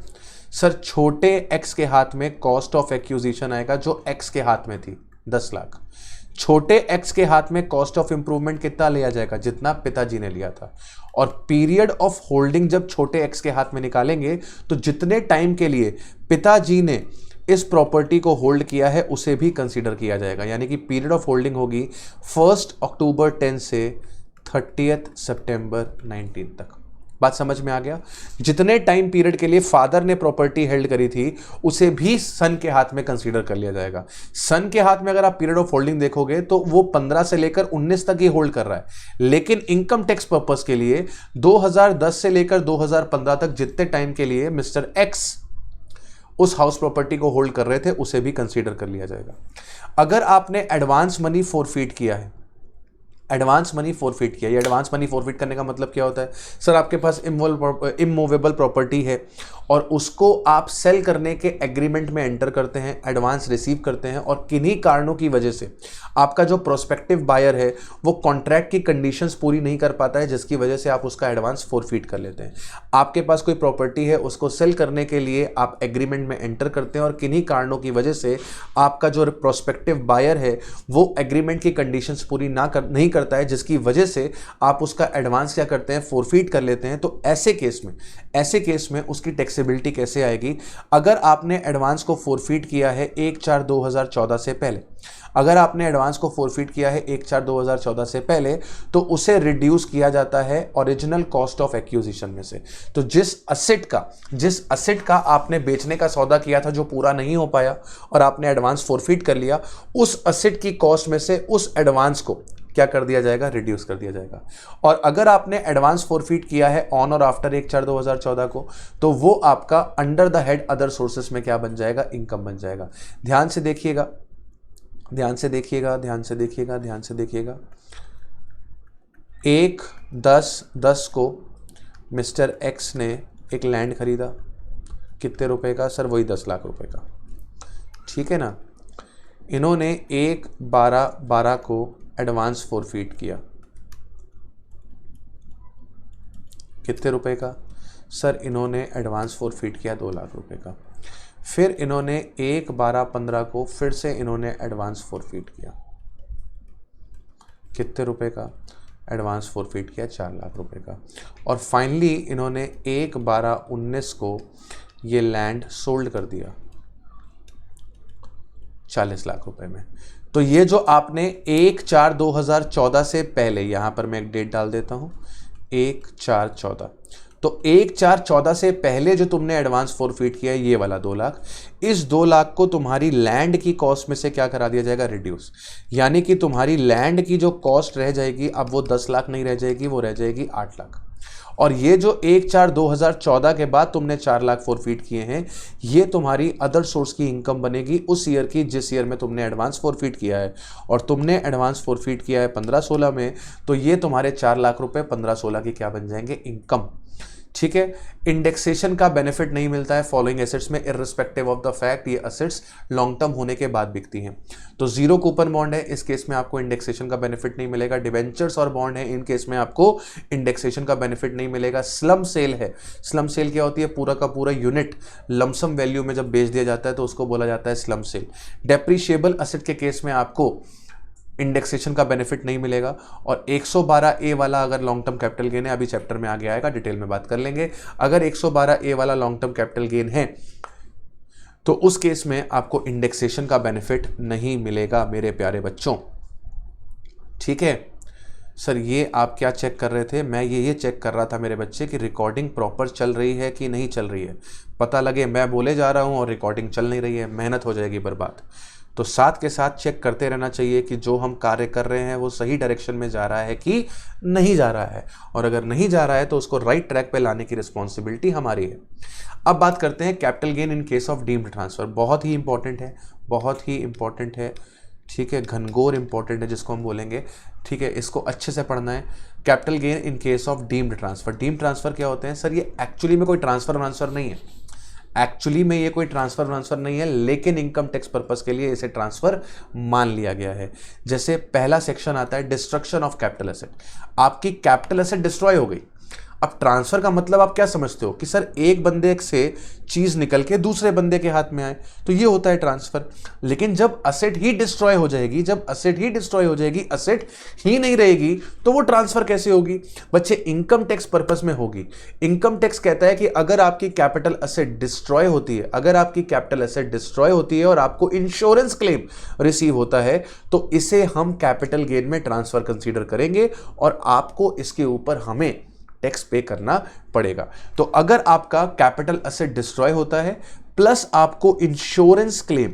सर छोटे एक्स के हाथ में कॉस्ट ऑफ एक्विजिशन आएगा जो एक्स के हाथ में थी 10 लाख। छोटे एक्स के हाथ में कॉस्ट ऑफ इंप्रूवमेंट कितना लिया जाएगा, जितना पिताजी ने लिया था। और पीरियड ऑफ होल्डिंग जब छोटे एक्स के हाथ में निकालेंगे तो जितने टाइम के लिए पिताजी ने इस प्रॉपर्टी को होल्ड किया है उसे भी कंसीडर किया जाएगा। यानी कि पीरियड ऑफ होल्डिंग होगी 1 अक्टूबर 10 से 30 सितंबर 19 तक। बात समझ में आ गया। जितने टाइम पीरियड के लिए फादर ने प्रॉपर्टी हेल्ड करी थी उसे भी सन के हाथ में कंसीडर कर लिया जाएगा। सन के हाथ में अगर आप पीरियड ऑफ होल्डिंग देखोगे तो वो 15 से लेकर 19 तक ही होल्ड कर रहा है, लेकिन इनकम टैक्स पर्पस के लिए 2010 से लेकर 2015 तक जितने टाइम के लिए मिस्टर एक्स उस हाउस प्रॉपर्टी को होल्ड कर रहे थे उसे भी कंसीडर कर लिया जाएगा। अगर आपने एडवांस मनी फोरफीट किया है, एडवांस मनी फोरफीट किया, ये एडवांस मनी फोरफीट करने का मतलब क्या होता है, सर आपके पास इमूवेबल प्रॉपर्टी है और उसको आप सेल करने के एग्रीमेंट में एंटर करते हैं, एडवांस रिसीव करते हैं, और किन्हीं कारणों की वजह से आपका जो प्रोस्पेक्टिव बायर है वो कॉन्ट्रैक्ट की कंडीशंस पूरी नहीं कर पाता है, जिसकी वजह से आप उसका एडवांस फोरफीट कर लेते हैं। आपके पास कोई प्रॉपर्टी है, उसको सेल करने के लिए आप एग्रीमेंट में एंटर करते हैं और किन्हीं कारणों की वजह से आपका जो प्रोस्पेक्टिव बायर है वो एग्रीमेंट की कंडीशंस पूरी नहीं करता है, जिसकी वजह से आप उसका एडवांस क्या करते हैं, फोरफीट कर लेते हैं। तो ऐसे केस में उसकी टैक्सेबिलिटी कैसे आएगी, अगर आपने एडवांस को फोरफीट किया है 1/4/2014 से पहले, अगर आपने एडवांस को फोरफीट किया है 1/4/2014 से पहले तो उसे रिड्यूस किया जाता है ओरिजिनल कॉस्ट ऑफ एक्विजिशन में से। तो जिस असेट का आपने बेचने का सौदा किया था जो पूरा नहीं हो पाया और आपने एडवांस फोरफीट कर लिया, उस असेट की कॉस्ट में से उस एडवांस को क्या कर दिया जाएगा, रिड्यूस कर दिया जाएगा। और अगर आपने एडवांस फोरफीट किया है ऑन और आफ्टर 1/4/2014 को तो वो आपका under the head other sources में क्या बन जाएगा, इनकम बन जाएगा। ध्यान से देखिएगा 1/10/10 को मिस्टर एक्स ने एक लैंड खरीदा, कितने रुपए का, सर वही 10 लाख रुपए का। ठीक है ना। इन्होंने 1/12/12 को एडवांस फोरफीट किया, कितने रुपए का, सर इन्होंने एडवांस फोरफीट किया 2 लाख रुपए का। फिर इन्होंने 1/12/15 को फिर से इन्होंने एडवांस फोरफीट किया, कितने रुपए का, एडवांस फोरफीट किया 4 लाख रुपए का। और फाइनली इन्होंने 1/12/19 को ये लैंड सोल्ड कर दिया 40 लाख रुपए में। तो ये जो आपने 1/4/2014 से पहले, यहां पर मैं एक डेट डाल देता हूं, 1/4/14, तो 1/4/14 से पहले जो तुमने एडवांस फॉरफिट किया है ये वाला 2 लाख, इस 2 लाख को तुम्हारी लैंड की कॉस्ट में से क्या करा दिया जाएगा, रिड्यूस। यानी कि तुम्हारी लैंड की जो कॉस्ट रह जाएगी अब वो 10 लाख नहीं रह जाएगी, वो रह जाएगी 8 लाख। और ये जो 1/4/2014 के बाद तुमने 4 लाख फॉरफिट किए हैं, ये तुम्हारी अदर सोर्स की इनकम बनेगी उस ईयर की जिस ईयर में तुमने एडवांस फॉरफिट किया है। और तुमने एडवांस फॉरफिट किया है 15-16 में, तो ये तुम्हारे 4 लाख रुपए 15-16 की क्या बन जाएंगे, इनकम। ठीक है। इंडेक्सेशन का बेनिफिट नहीं मिलता है फॉलोइंग एसेट्स में, इररिस्पेक्टिव ऑफ द फैक्ट ये एसेट्स लॉन्ग टर्म होने के बाद बिकती हैं। तो जीरो कूपन बॉन्ड है, इस केस में आपको इंडेक्सेशन का बेनिफिट नहीं मिलेगा। डिवेंचर्स और बॉन्ड है, इन केस में आपको इंडेक्सेशन का बेनिफिट नहीं मिलेगा। स्लम सेल है, स्लम सेल क्या होती है, पूरा का पूरा यूनिट लमसम वैल्यू में जब बेच दिया जाता है तो उसको बोला जाता है स्लम सेल। डेप्रिशिएबल एसेट के केस में आपको इंडेक्सेशन का बेनिफिट नहीं मिलेगा। और 112A वाला अगर लॉन्ग टर्म कैपिटल गेन है, अभी चैप्टर में आगे आएगा, डिटेल में बात कर लेंगे। अगर 112A वाला लॉन्ग टर्म कैपिटल गेन है तो उस केस में आपको इंडेक्सेशन का बेनिफिट नहीं मिलेगा मेरे प्यारे बच्चों। ठीक है सर, ये आप क्या चेक कर रहे थे, मैं ये चेक कर रहा था मेरे बच्चे कि रिकॉर्डिंग प्रॉपर चल रही है कि नहीं चल रही है। पता लगे मैं बोले जा रहा हूं और रिकॉर्डिंग चल नहीं रही है, मेहनत हो जाएगी बर्बाद। तो साथ के साथ चेक करते रहना चाहिए कि जो हम कार्य कर रहे हैं वो सही डायरेक्शन में जा रहा है कि नहीं जा रहा है, और अगर नहीं जा रहा है तो उसको राइट ट्रैक पे लाने की रिस्पॉन्सिबिलिटी हमारी है। अब बात करते हैं capital gain in case of deemed transfer. बहुत ही इंपॉर्टेंट है, बहुत ही इंपॉर्टेंट है। ठीक है, घनघोर इंपॉर्टेंट है जिसको हम बोलेंगे। ठीक है, इसको अच्छे से पढ़ना है। Capital gain in case of deemed transfer. Deemed transfer क्या होते हैं सर, ये एक्चुअली में कोई ट्रांसफर नहीं है, एक्चुअली में ये कोई ट्रांसफर नहीं है, लेकिन इनकम टैक्स पर्पस के लिए इसे ट्रांसफर मान लिया गया है। जैसे पहला सेक्शन आता है डिस्ट्रक्शन ऑफ कैपिटल एसेट। आपकी कैपिटल एसेट डिस्ट्रॉय हो गई। अब ट्रांसफर का मतलब आप क्या समझते हो कि सर एक बंदे से चीज निकल के दूसरे बंदे के हाथ में आए, तो ये होता है ट्रांसफर। लेकिन जब असेट ही डिस्ट्रॉय हो जाएगी, जब असेट ही डिस्ट्रॉय हो जाएगी, असेट ही नहीं रहेगी, तो वो ट्रांसफर कैसे होगी बच्चे, इनकम टैक्स पर्पस में होगी। इनकम टैक्स कहता है कि अगर आपकी कैपिटल एसेट डिस्ट्रॉय होती है, अगर आपकी कैपिटल एसेट डिस्ट्रॉय होती है और आपको इंश्योरेंस क्लेम रिसीव होता है, तो इसे हम कैपिटल गेन में ट्रांसफर कंसीडर करेंगे और आपको इसके ऊपर हमें टैक्स पे करना पड़ेगा। तो अगर आपका कैपिटल एसेट डिस्ट्रॉय होता है प्लस आपको इंश्योरेंस क्लेम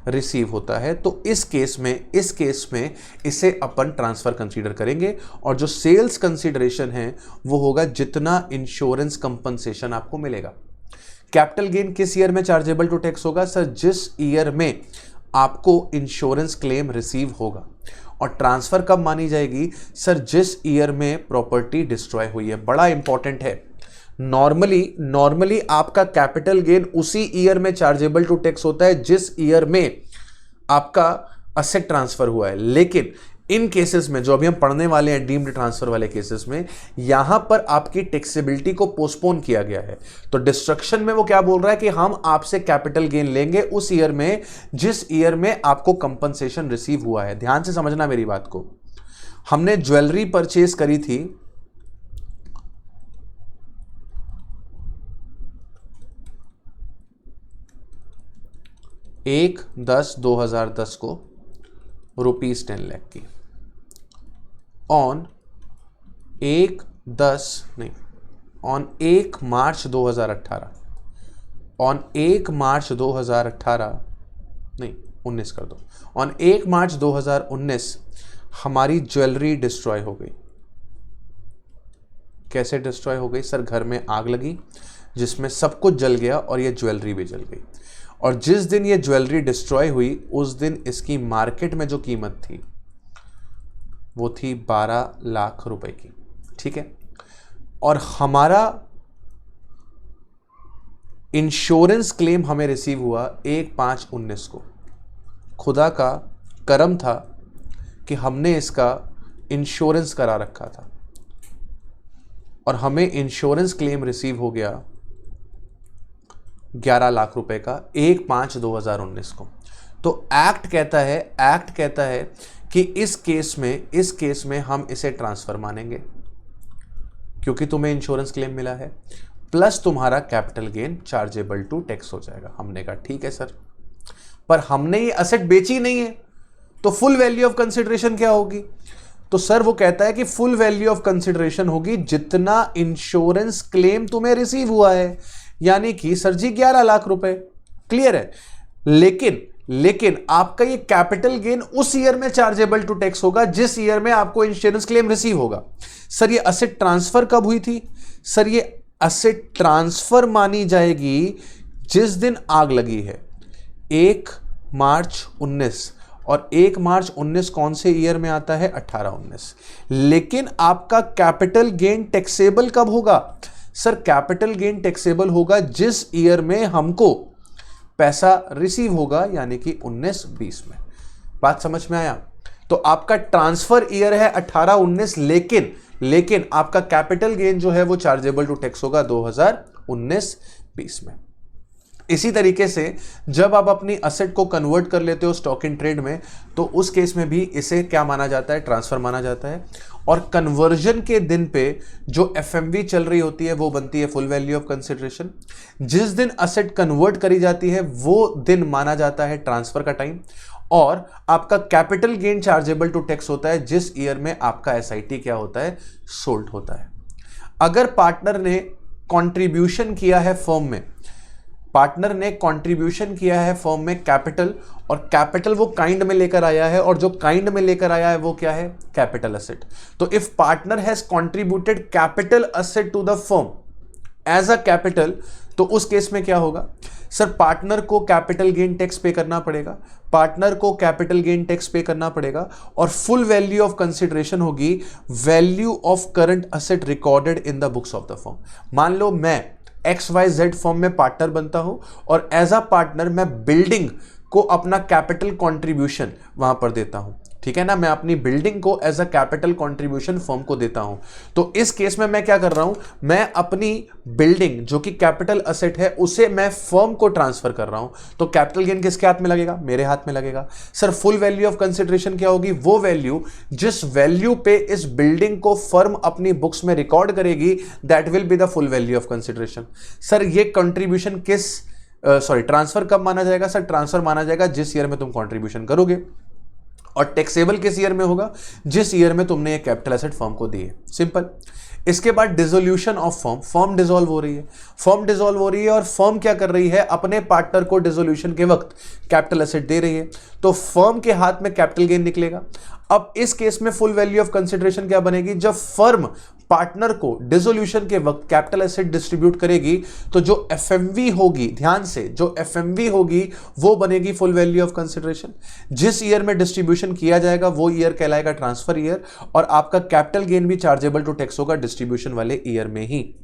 रिसीव होता है, तो इस केस में इसे अपन ट्रांसफर कंसीडर करेंगे। और जो सेल्स कंसीडरेशन है वो होगा जितना इंश्योरेंस कंपनसेशन आपको मिलेगा। कैपिटल गेन किस ईयर में चार्जेबल टू टैक्स होगा सर, जिस ईयर में आपको इंश्योरेंस क्लेम रिसीव होगा। और ट्रांसफर कब मानी जाएगी सर, जिस ईयर में प्रॉपर्टी डिस्ट्रॉय हुई है। बड़ा इंपॉर्टेंट है। नॉर्मली आपका कैपिटल गेन उसी ईयर में चार्जेबल टू टैक्स होता है जिस ईयर में आपका असेट ट्रांसफर हुआ है। लेकिन इन केसेस में जो अभी हम पढ़ने वाले हैं, डीम्ड ट्रांसफर वाले केसेस में, यहां पर आपकी टैक्सेबिलिटी को पोस्टपोन किया गया है। तो डिस्ट्रक्शन में वो क्या बोल रहा है कि हम आपसे कैपिटल गेन लेंगे उस ईयर में जिस ईयर में आपको कंपनसेशन रिसीव हुआ है। ध्यान से समझना मेरी बात को। हमने ज्वेलरी परचेज करी थी 1/10/2010 को ₹10 लाख की, ऑन 1 मार्च 2018, ऑन 1 मार्च 2018 नहीं 19 कर दो, ऑन 1 मार्च 2019 हमारी ज्वेलरी डिस्ट्रॉय हो गई। कैसे डिस्ट्रॉय हो गई सर, घर में आग लगी जिसमें सब कुछ जल गया और ये ज्वेलरी भी जल गई। और जिस दिन ये ज्वेलरी डिस्ट्रॉय हुई उस दिन इसकी मार्केट में जो कीमत थी वो थी 12 लाख रुपए की। ठीक है, और हमारा इंश्योरेंस क्लेम हमें रिसीव हुआ 1/5/19 को। खुदा का करम था कि हमने इसका इंश्योरेंस करा रखा था और हमें इंश्योरेंस क्लेम रिसीव हो गया 11 लाख रुपए का 1/5/2019 को। तो एक्ट कहता है कि इस केस में हम इसे ट्रांसफर मानेंगे क्योंकि तुम्हें इंश्योरेंस क्लेम मिला है। प्लस तुम्हारा capital gain chargeable to tax हो जाएगा। हमने कहा ठीक है सर, पर हमने ये असेट बेची नहीं है, तो फुल वैल्यू ऑफ कंसिडरेशन क्या होगी? तो सर वो कहता है कि फुल वैल्यू ऑफ कंसिडरेशन होगी जितना इंश्योरेंस क्लेम तुम्हें रिसीव हुआ है, यानी कि सर जी 11 लाख रुपए। क्लियर है? लेकिन आपका ये कैपिटल गेन उस ईयर में चार्जेबल टू टैक्स होगा जिस ईयर में आपको इंश्योरेंस क्लेम रिसीव होगा। सर ये असेट ट्रांसफर कब हुई थी? सर ये असेट ट्रांसफर मानी जाएगी जिस दिन आग लगी है, 1 मार्च 19, और 1 मार्च 19 कौन से ईयर में आता है? 18-19। लेकिन आपका कैपिटल गेन टैक्सेबल कब होगा? सर कैपिटल गेन टैक्सेबल होगा जिस ईयर में हमको पैसा रिसीव होगा, यानी कि 19-20 में। बात समझ में आया? तो आपका ट्रांसफर ईयर है 18-19, लेकिन आपका कैपिटल गेन जो है वो चार्जेबल टू टैक्स होगा 2019-20 में। इसी तरीके से जब आप अपनी असेट को कन्वर्ट कर लेते हो स्टॉक इन ट्रेड में, तो उस केस में भी इसे क्या माना जाता है? ट्रांसफर माना जाता है। और कन्वर्जन के दिन पे जो एफएमवी चल रही होती है वो बनती है फुल वैल्यू ऑफ कंसिडरेशन। जिस दिन असेट कन्वर्ट करी जाती है वो दिन माना जाता है ट्रांसफर का टाइम। और आपका capital gain chargeable to tax होता है जिस ईयर में आपका एसआईटी क्या होता है? सोल्ड होता है। अगर पार्टनर ने कंट्रीब्यूशन किया है फर्म में, फर्म में कैपिटल, और कैपिटल वो काइंड में लेकर आया है, और जो काइंड में लेकर आया है वो क्या है? Capital asset. तो if partner has contributed capital asset to the firm as a capital, तो उस केस में क्या होगा? सर पार्टनर को कैपिटल गेन टैक्स पे करना पड़ेगा, और फुल वैल्यू ऑफ कंसिडरेशन होगी value of current asset recorded in the books of the firm. मान लो मैं XYZ फर्म में पार्टनर बनता हूं, और एज अ पार्टनर मैं बिल्डिंग को अपना कैपिटल कंट्रीब्यूशन वहां पर देता हूं। ठीक है ना? मैं अपनी बिल्डिंग को as a capital contribution firm को देता हूं। तो इस केस में मैं क्या कर रहा हूं? मैं अपनी बिल्डिंग जो कि कैपिटल असेट है उसे मैं फर्म को ट्रांसफर कर रहा हूं। तो कैपिटल गेन किसके हाथ में लगेगा? मेरे हाथ में लगेगा। Sir full value of consideration क्या होगी? वो वैल्यू जिस वैल्यू पे इस बिल्डिंग को फर्म अपनी बुक्स में रिकॉर्ड करेगी, that will be the full value of consideration. Sir ये कंट्रीब्यूशन ट्रांसफर कब माना जाएगा? सर ट्रांसफर माना जाएगा जिस ईयर में तुम कंट्रीब्यूशन करोगे। और टैक्सेबल किस ईयर में होगा? जिस ईयर में तुमने ये कैपिटल एसेट फर्म को दी है। सिंपल। इसके बाद डिसोल्यूशन ऑफ फर्म डिसॉल्व हो रही है, और फर्म क्या कर रही है? अपने पार्टनर को डिसोल्यूशन के वक्त कैपिटल एसेट दे रही है, तो फर्म के हाथ में कैपिटल गेन निकलेगा। अब इस केस में फुल वैल्यू ऑफ कंसिडरेशन क्या बनेगी? जब फर्म पार्टनर को डिसोल्यूशन के वक्त कैपिटल एसेट डिस्ट्रीब्यूट करेगी, तो जो एफएमवी होगी, ध्यान से, जो एफएमवी होगी वो बनेगी फुल वैल्यू ऑफ कंसिडरेशन। जिस ईयर में डिस्ट्रीब्यूशन किया जाएगा वो ईयर कहलाएगा ट्रांसफर ईयर, और आपका कैपिटल गेन भी चार्जेबल टू टैक्स होगा डिस्ट्रीब्यूशन वाले ईयर में ही।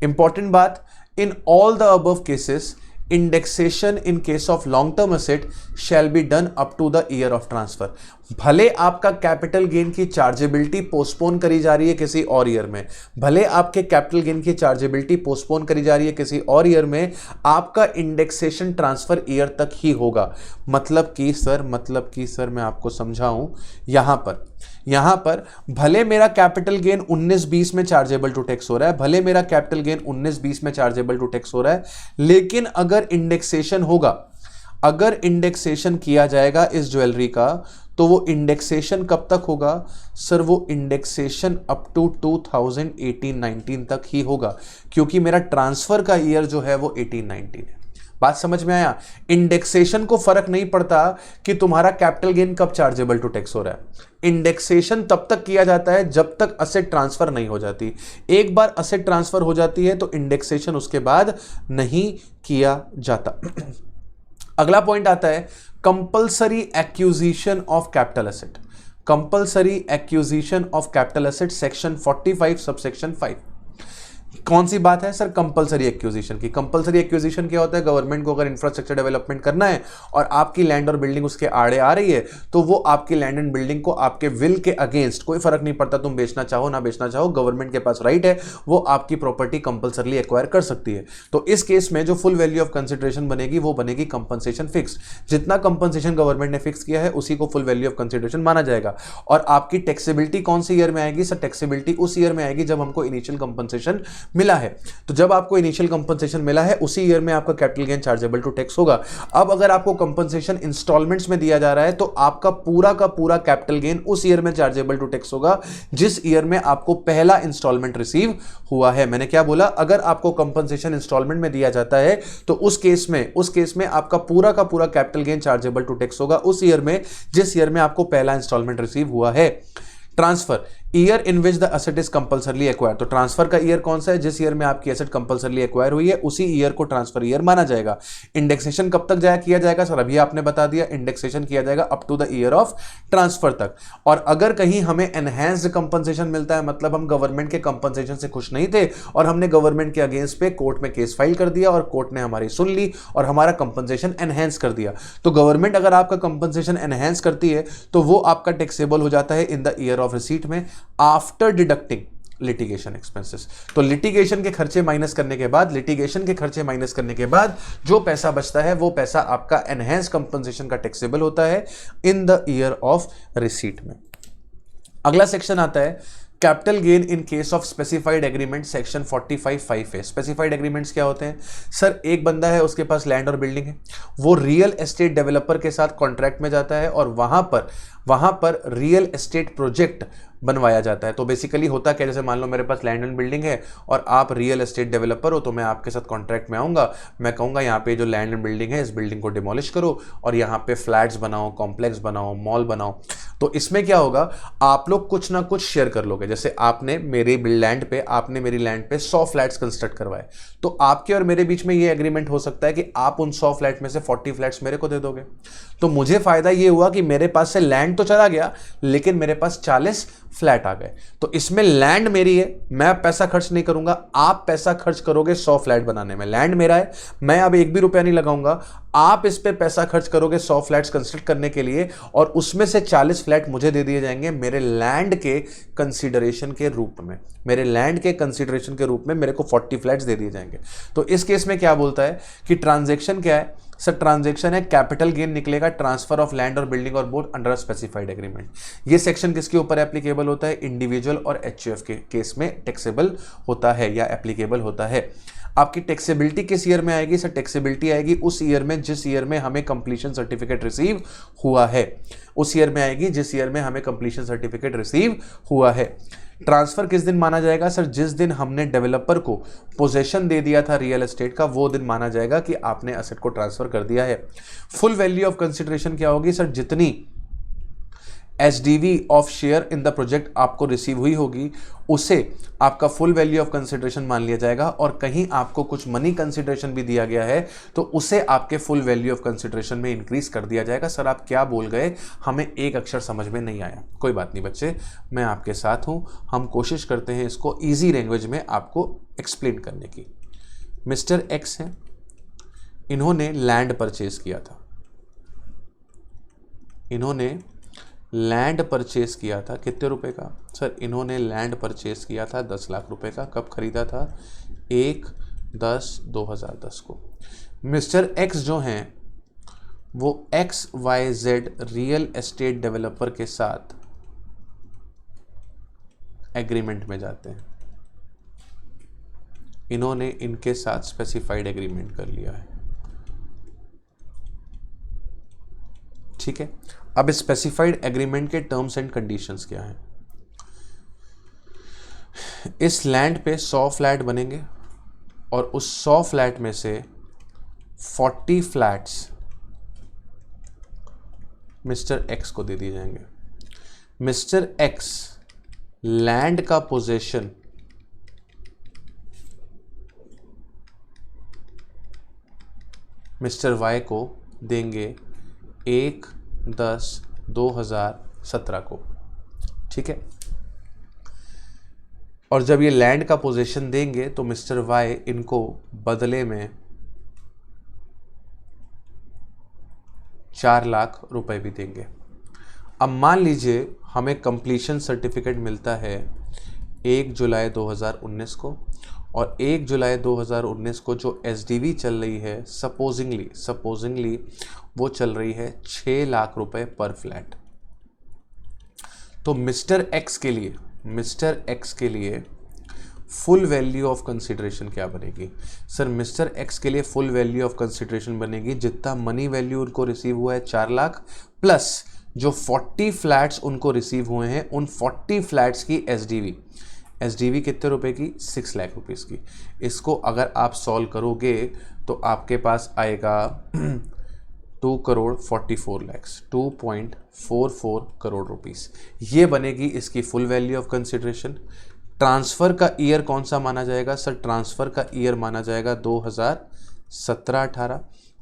इंपॉर्टेंट बात, in all the above cases indexation in case of long term asset shall be done up to the year of transfer. भले आपका कैपिटल गेन की चार्जेबिलिटी पोस्टपोन करी जा रही है किसी और ईयर में, आपका इंडेक्सेशन ट्रांसफर ईयर तक ही होगा। मतलब कि सर मैं आपको समझाऊं, यहां पर भले मेरा कैपिटल गेन 19-20 में चार्जेबल टू टैक्स हो रहा है, लेकिन अगर इंडेक्सेशन किया जाएगा इस ज्वेलरी का, तो वो इंडेक्सेशन कब तक होगा? सर वो इंडेक्सेशन अप टू 2018-19 तक ही होगा, क्योंकि मेरा ट्रांसफर का ईयर जो है वो 18-19 है। बात समझ में आया? इंडेक्सेशन को फर्क नहीं पड़ता कि तुम्हारा कैपिटल गेन कब चार्जेबल टू टैक्स हो रहा है। इंडेक्सेशन तब तक किया जाता है जब तक असेट ट्रांसफर नहीं हो जाती। एक बार असेट ट्रांसफर हो जाती है तो इंडेक्सेशन उसके बाद नहीं किया जाता। अगला पॉइंट आता है compulsory acquisition of capital asset, section 45 subsection 5। कौन सी बात है? सर कंपल्सरी एक्विजिशन की। कंपल्सरी एक्विजिशन क्या होता है? गवर्नमेंट को अगर इंफ्रास्ट्रक्चर डेवलपमेंट करना है और आपकी लैंड और बिल्डिंग उसके आड़े आ रही है, तो वो आपकी लैंड एंड बिल्डिंग को आपके विल के अगेंस्ट, कोई फर्क नहीं पड़ता तुम बेचना चाहो ना बेचना चाहो, गवर्नमेंट के पास राइट है, वो आपकी प्रॉपर्टी कंपल्सरली एक्वायर कर सकती है। तो इस केस में जो फुल वैल्यू ऑफ कंसिडरेशन बनेगी वो बनेगी कंपनसेशन फिक्स। जितना कंपनसेशन गवर्नमेंट ने फिक्स किया है उसी को फुल वैल्यू ऑफ कंसिडरेशन माना जाएगा। और आपकी टैक्सेबिलिटी कौन सी ईयर में आएगी? सर टैक्सेबिलिटी उस ईयर में आएगी जब हमको इनिशियल कंपनसेशन मिला है। तो जब आपको इनिशियल कंपनसेशन मिला है उसी ईयर में आपका capital gain chargeable to tax होगा। अब अगर आपको कंपनसेशन इंस्टॉलमेंट्स में दिया जा रहा है तो आपका पूरा का पूरा कैपिटल गेन उस ईयर में चार्जेबल टू टैक्स होगा जिस ईयर में आपको पहला इंस्टॉलमेंट रिसीव हुआ है। मैंने क्या बोला, अगर आपको कंपनसेशन इंस्टॉलमेंट में दिया जाता है तो उस केस में आपका पूरा का पूरा capital gain chargeable to tax होगा उस ईयर में जिस ईयर में आपको पहला इंस्टॉलमेंट रिसीव हुआ है। Transfer, year in which the asset is compulsorily acquire. तो ट्रांसफर का ईयर कौन सा है, जिस ईयर में आपकी एसेट कंपल्सरली एक्वायर हुई है उसी ईयर को ट्रांसफर ईयर माना जाएगा। इंडेक्सेशन कब तक किया जाएगा सर, अभी आपने बता दिया, इंडेक्सेशन किया जाएगा up to the year of transfer तक। और अगर कहीं हमें एनहेंस्ड कंपनसेशन मिलता है, मतलब हम गवर्नमेंट के कंपनसेशन से खुश नहीं थे और हमने गवर्नमेंट के अगेंस्ट पे कोर्ट में केस फाइल कर दिया और कोर्ट ने हमारी सुन ली और हमारा कंपनसेशन एनहेंस कर दिया, तो गवर्नमेंट अगर आपका कंपनसेशन एनहेंस करती है तो वो आपका टैक्सेबल हो जाता है in the year of receipt में आफ्टर डिडक्टिंग लिटिगेशन एक्सपेंसेस। तो लिटिगेशन के खर्चे माइनस करने के बाद जो पैसा बचता है वो पैसा आपका एनहेंस कंपनसेशन का टैक्सेबल होता है in the year of receipt में। अगला सेक्शन आता है capital gain in case of specified agreement, section 45(5) है। स्पेसिफाइड एग्रीमेंट्स क्या होते हैं सर, एक बंदा है उसके पास लैंड और बिल्डिंग है, वो रियल एस्टेट डेवलपर के साथ कॉन्ट्रैक्ट में जाता है और वहां पर रियल एस्टेट प्रोजेक्ट बनवाया जाता है। तो बेसिकली होता क्या, जैसे मान लो मेरे पास लैंड एंड बिल्डिंग है और आप रियल एस्टेट डेवलपर हो, तो मैं आपके साथ कॉन्ट्रैक्ट में आऊँगा, मैं कहूँगा यहाँ पे जो लैंड एंड बिल्डिंग है इस बिल्डिंग को डिमोलिश करो और यहाँ पे फ्लैट्स बनाओ, कॉम्प्लेक्स बनाओ, मॉल बनाओ। तो इसमें क्या होगा, आप लोग कुछ ना कुछ शेयर कर लोगे। जैसे आपने मेरी लैंड पे 100 फ्लैट्स कंस्ट्रक्ट करवाए, तो आपके और मेरे बीच में ये एग्रीमेंट हो सकता है कि आप उन 100 फ्लैट में से 40 फ्लैट्स मेरे को दे दोगे। तो मुझे फायदा ये हुआ कि मेरे पास से लैंड तो चला गया लेकिन मेरे पास 40 फ्लैट आ गए। तो इसमें लैंड मेरी है, मैं पैसा खर्च नहीं करूंगा, आप पैसा खर्च करोगे 100 फ्लैट बनाने में। लैंड मेरा है, मैं अब 1 भी रुपया नहीं लगाऊंगा, आप इस पे पैसा खर्च करोगे 100 फ्लैट्स कंस्ट्रक्ट करने के लिए और उसमें से 40 फ्लैट मुझे दे दिए जाएंगे मेरे लैंड के कंसीडरेशन के रूप में। मेरे को 40 फ्लैट्स दे दिए जाएंगे। तो इस केस में क्या बोलता है कि ट्रांजैक्शन क्या है सर, ट्रांजैक्शन है कैपिटल गेन निकलेगा ट्रांसफर ऑफ लैंड और बिल्डिंग और बोथ अंडर स्पेसिफाइड एग्रीमेंट। ये सेक्शन किसके ऊपर एप्लीकेबल होता है, इंडिविजुअल और एचयूएफ के केस में टैक्सेबल होता है या एप्लीकेबल होता है। आपकी टैक्सेबिलिटी किस ईयर में आएगी सर, टैक्सेबिलिटी आएगी उस ईयर में जिस ईयर में हमें कंप्लीशन सर्टिफिकेट रिसीव हुआ है, उस ईयर में आएगी जिस ईयर में हमें कंप्लीशन सर्टिफिकेट रिसीव हुआ है। ट्रांसफर किस दिन माना जाएगा सर, जिस दिन हमने डेवलपर को पोजेशन दे दिया था रियल एस्टेट का, वो दिन माना जाएगा कि आपने एसेट को ट्रांसफर कर दिया है। फुल वैल्यू ऑफ कंसिडरेशन क्या होगी सर, जितनी SDV of share in the project आपको रिसीव हुई होगी उसे आपका फुल वैल्यू ऑफ कंसिडरेशन मान लिया जाएगा और कहीं आपको कुछ मनी कंसिडरेशन भी दिया गया है तो उसे आपके फुल वैल्यू ऑफ कंसिडरेशन में इंक्रीज कर दिया जाएगा। सर आप क्या बोल गए, हमें एक अक्षर समझ में नहीं आया, कोई बात नहीं बच्चे, मैं आपके साथ हूं, हम कोशिश करते हैं इसको ईजी लैंग्वेज में आपको एक्सप्लेन करने की। मिस्टर एक्स हैं, इन्होंने लैंड परचेज किया था, लैंड परचेज किया था कितने रुपए का सर, इन्होंने लैंड परचेज किया था 10 लाख रुपए का। कब खरीदा था, 1/10/2010 को। मिस्टर एक्स जो हैं वो XYZ रियल एस्टेट डेवलपर के साथ एग्रीमेंट में जाते हैं, इन्होंने इनके साथ स्पेसिफाइड एग्रीमेंट कर लिया है, ठीक है। अब स्पेसिफाइड एग्रीमेंट के टर्म्स एंड कंडीशंस क्या हैं, इस लैंड पे 100 फ्लैट बनेंगे और उस 100 फ्लैट में से 40 फ्लैट्स मिस्टर एक्स को दे दिए जाएंगे। मिस्टर एक्स लैंड का पोजेशन मिस्टर वाई को देंगे 1/10/2017 को, ठीक है। और जब ये लैंड का पोजीशन देंगे तो मिस्टर वाई इनको बदले में 4 लाख रुपए भी देंगे। अब मान लीजिए हमें कंप्लीशन सर्टिफिकेट मिलता है 1 जुलाई 2019 को और 1 जुलाई 2019 को जो एसडीवी चल रही है सपोजिंगली वो चल रही है 6 लाख रुपए पर फ्लैट। तो मिस्टर एक्स के लिए फुल वैल्यू ऑफ कंसिडरेशन क्या बनेगी? सर मिस्टर एक्स के लिए फुल वैल्यू ऑफ कंसिडरेशन बनेगी जितना मनी वैल्यू उनको रिसीव हुआ है 4 लाख प्लस जो 40 फ्लैट्स उनको रिसीव हुए हैं उन 40 फ्लैट्स की एसडीवी कितने रुपए की? 6 लाख रुपीस की। इसको अगर आप सॉल्व करोगे तो आपके पास आएगा 2 करोड़ 44 लैक्स, 2.44 करोड़ रुपीस। ये बनेगी इसकी full value of consideration. Transfer का ईयर कौन सा माना जाएगा? सर ट्रांसफ़र का ईयर माना जाएगा 2017-18।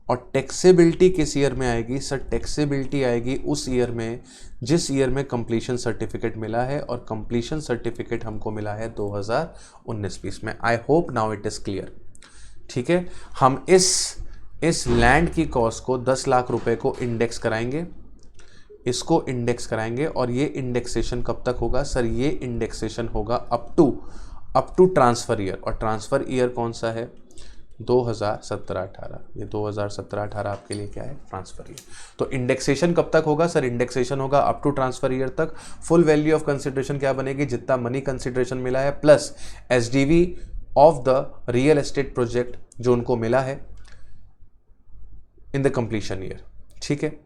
और टैक्सेबिलिटी किस ईयर में आएगी? सर टैक्सेबिलिटी आएगी उस ईयर में जिस ईयर में कंप्लीशन सर्टिफिकेट मिला है, और कंप्लीशन सर्टिफिकेट हमको मिला है 2019-20 में। I hope now it is clear. ठीक है, हम इस लैंड की कॉस्ट को 10 लाख रुपए को इंडेक्स कराएंगे, इसको इंडेक्स कराएंगे। और ये इंडेक्सेशन कब तक होगा? सर ये इंडेक्सेशन होगा अप टू ट्रांसफ़र ईयर। और ट्रांसफ़र ईयर कौन सा है? 2017-18। ये 2017-18 आपके लिए क्या है? Transfer year. तो इंडेक्सेशन कब तक होगा? सर इंडेक्सेशन होगा अप टू ट्रांसफ़र ईयर तक। फुल वैल्यू ऑफ कंसिडरेशन क्या बनेगी? जितना मनी कंसिडरेशन मिला है plus SDV of the real estate project जो उनको मिला है इन द कंप्लीशन ईयर। ठीक है,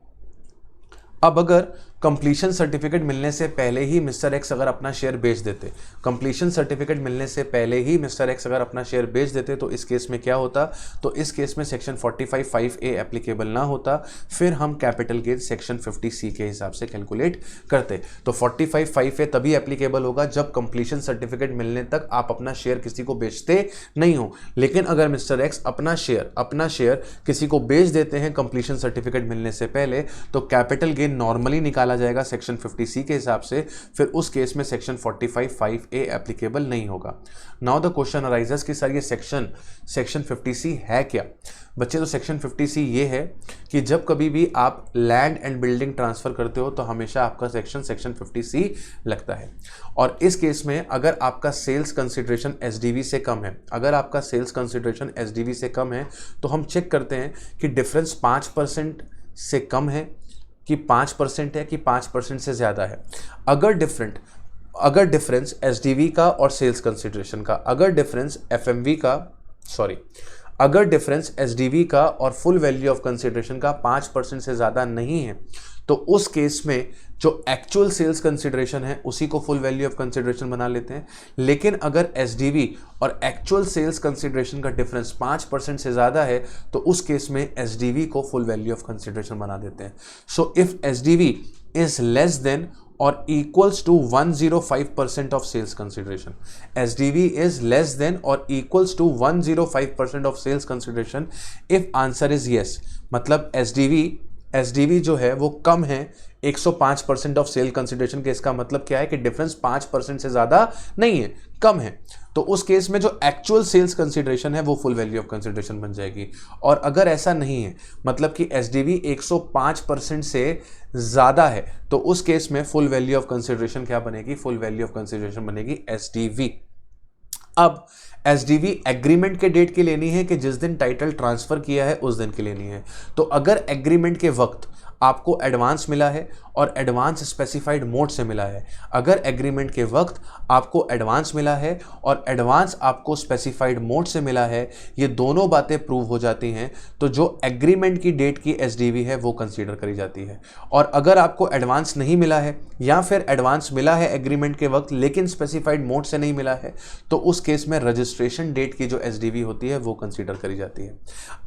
अब अगर कंप्लीशन सर्टिफिकेट मिलने से पहले ही मिस्टर एक्स अगर अपना शेयर बेच देते, कंप्लीशन सर्टिफिकेट मिलने से पहले ही मिस्टर एक्स अगर अपना शेयर बेच देते तो इस केस में क्या होता? तो इस केस में सेक्शन 45(5)(a एप्लीकेबल ना होता, फिर हम कैपिटल गेन सेक्शन 50(c) के हिसाब से कैलकुलेट करते। तो 45(5)(a) तभी एप्लीकेबल होगा जब कंप्लीशन सर्टिफिकेट मिलने तक आप अपना शेयर किसी को बेचते नहीं हो। लेकिन अगर मिस्टर एक्स अपना शेयर किसी को बेच देते हैं कंप्लीशन सर्टिफिकेट मिलने से पहले, तो कैपिटल गेन नॉर्मली निकाला जाएगा सेक्शन 50(c) के हिसाब से, फिर उस केस में सेक्शन 45(5)(a) एप्लीकेबल नहीं होगा। नाउ द क्वेश्चन अराइजेस कि सर ये सेक्शन 50(c) है क्या? बच्चे तो सेक्शन 50(c) ये है कि जब कभी भी आप लैंड एंड बिल्डिंग ट्रांसफर करते हो तो हमेशा आपका सेक्शन 50(c) लगता है। और इस केस में अगर आपका सेल्स कंसिडरेशन एसडीवी से कम है, तो हम चेक करते हैं कि डिफरेंस 5% से कम है कि 5% है कि 5% से ज़्यादा है। अगर डिफरेंस एसडीवी का और सेल्स कंसिडरेशन का, अगर डिफरेंस एसडीवी का और फुल वैल्यू ऑफ कंसिडरेशन का 5% से ज़्यादा नहीं है, तो उस केस में जो एक्चुअल सेल्स कंसिडरेशन है उसी को फुल वैल्यू ऑफ कंसिडरेशन बना लेते हैं। लेकिन अगर एसडीवी और एक्चुअल सेल्स कंसिडरेशन का डिफरेंस 5% से ज़्यादा है तो उस केस में एसडीवी को फुल वैल्यू ऑफ कंसिडरेशन बना देते हैं। So if SDV is less than or equals to 105% of sales consideration. SDV is less than or equals to 105% of sales consideration if answer is yes. मतलब SDV जो है वो कम है 105% ऑफ सेल कंसिडरेशन के। इसका मतलब क्या है कि डिफरेंस 5% से ज़्यादा नहीं है, कम है। तो उस केस में जो एक्चुअल सेल्स कंसिडरेशन है वो फुल वैल्यू ऑफ कंसिडरेशन बन जाएगी। और अगर ऐसा नहीं है, मतलब कि एसडीवी 105% से ज़्यादा है, तो उस केस में फुल वैल्यू ऑफ कंसिडरेशन क्या बनेगी? फुल वैल्यू ऑफ कंसिडरेशन बनेगी एसडीवी। अब एसडीवी एग्रीमेंट के डेट की लेनी है कि जिस दिन टाइटल ट्रांसफर किया है उस दिन की लेनी है। तो अगर एग्रीमेंट के वक्त आपको एडवांस मिला है और एडवांस स्पेसिफाइड मोड से मिला है, अगर एग्रीमेंट के वक्त आपको एडवांस मिला है और एडवांस आपको स्पेसिफाइड मोड से मिला है, ये दोनों बातें प्रूव हो जाती हैं, तो जो एग्रीमेंट की डेट की एसडीवी है वो कंसीडर करी जाती है। और अगर आपको एडवांस नहीं मिला है या फिर एडवांस मिला है एग्रीमेंट के वक्त लेकिन स्पेसिफाइड मोड से नहीं मिला है, तो उस केस में रजिस्ट्रेशन डेट की जो एसडीवी होती है वो कंसीडर करी जाती है।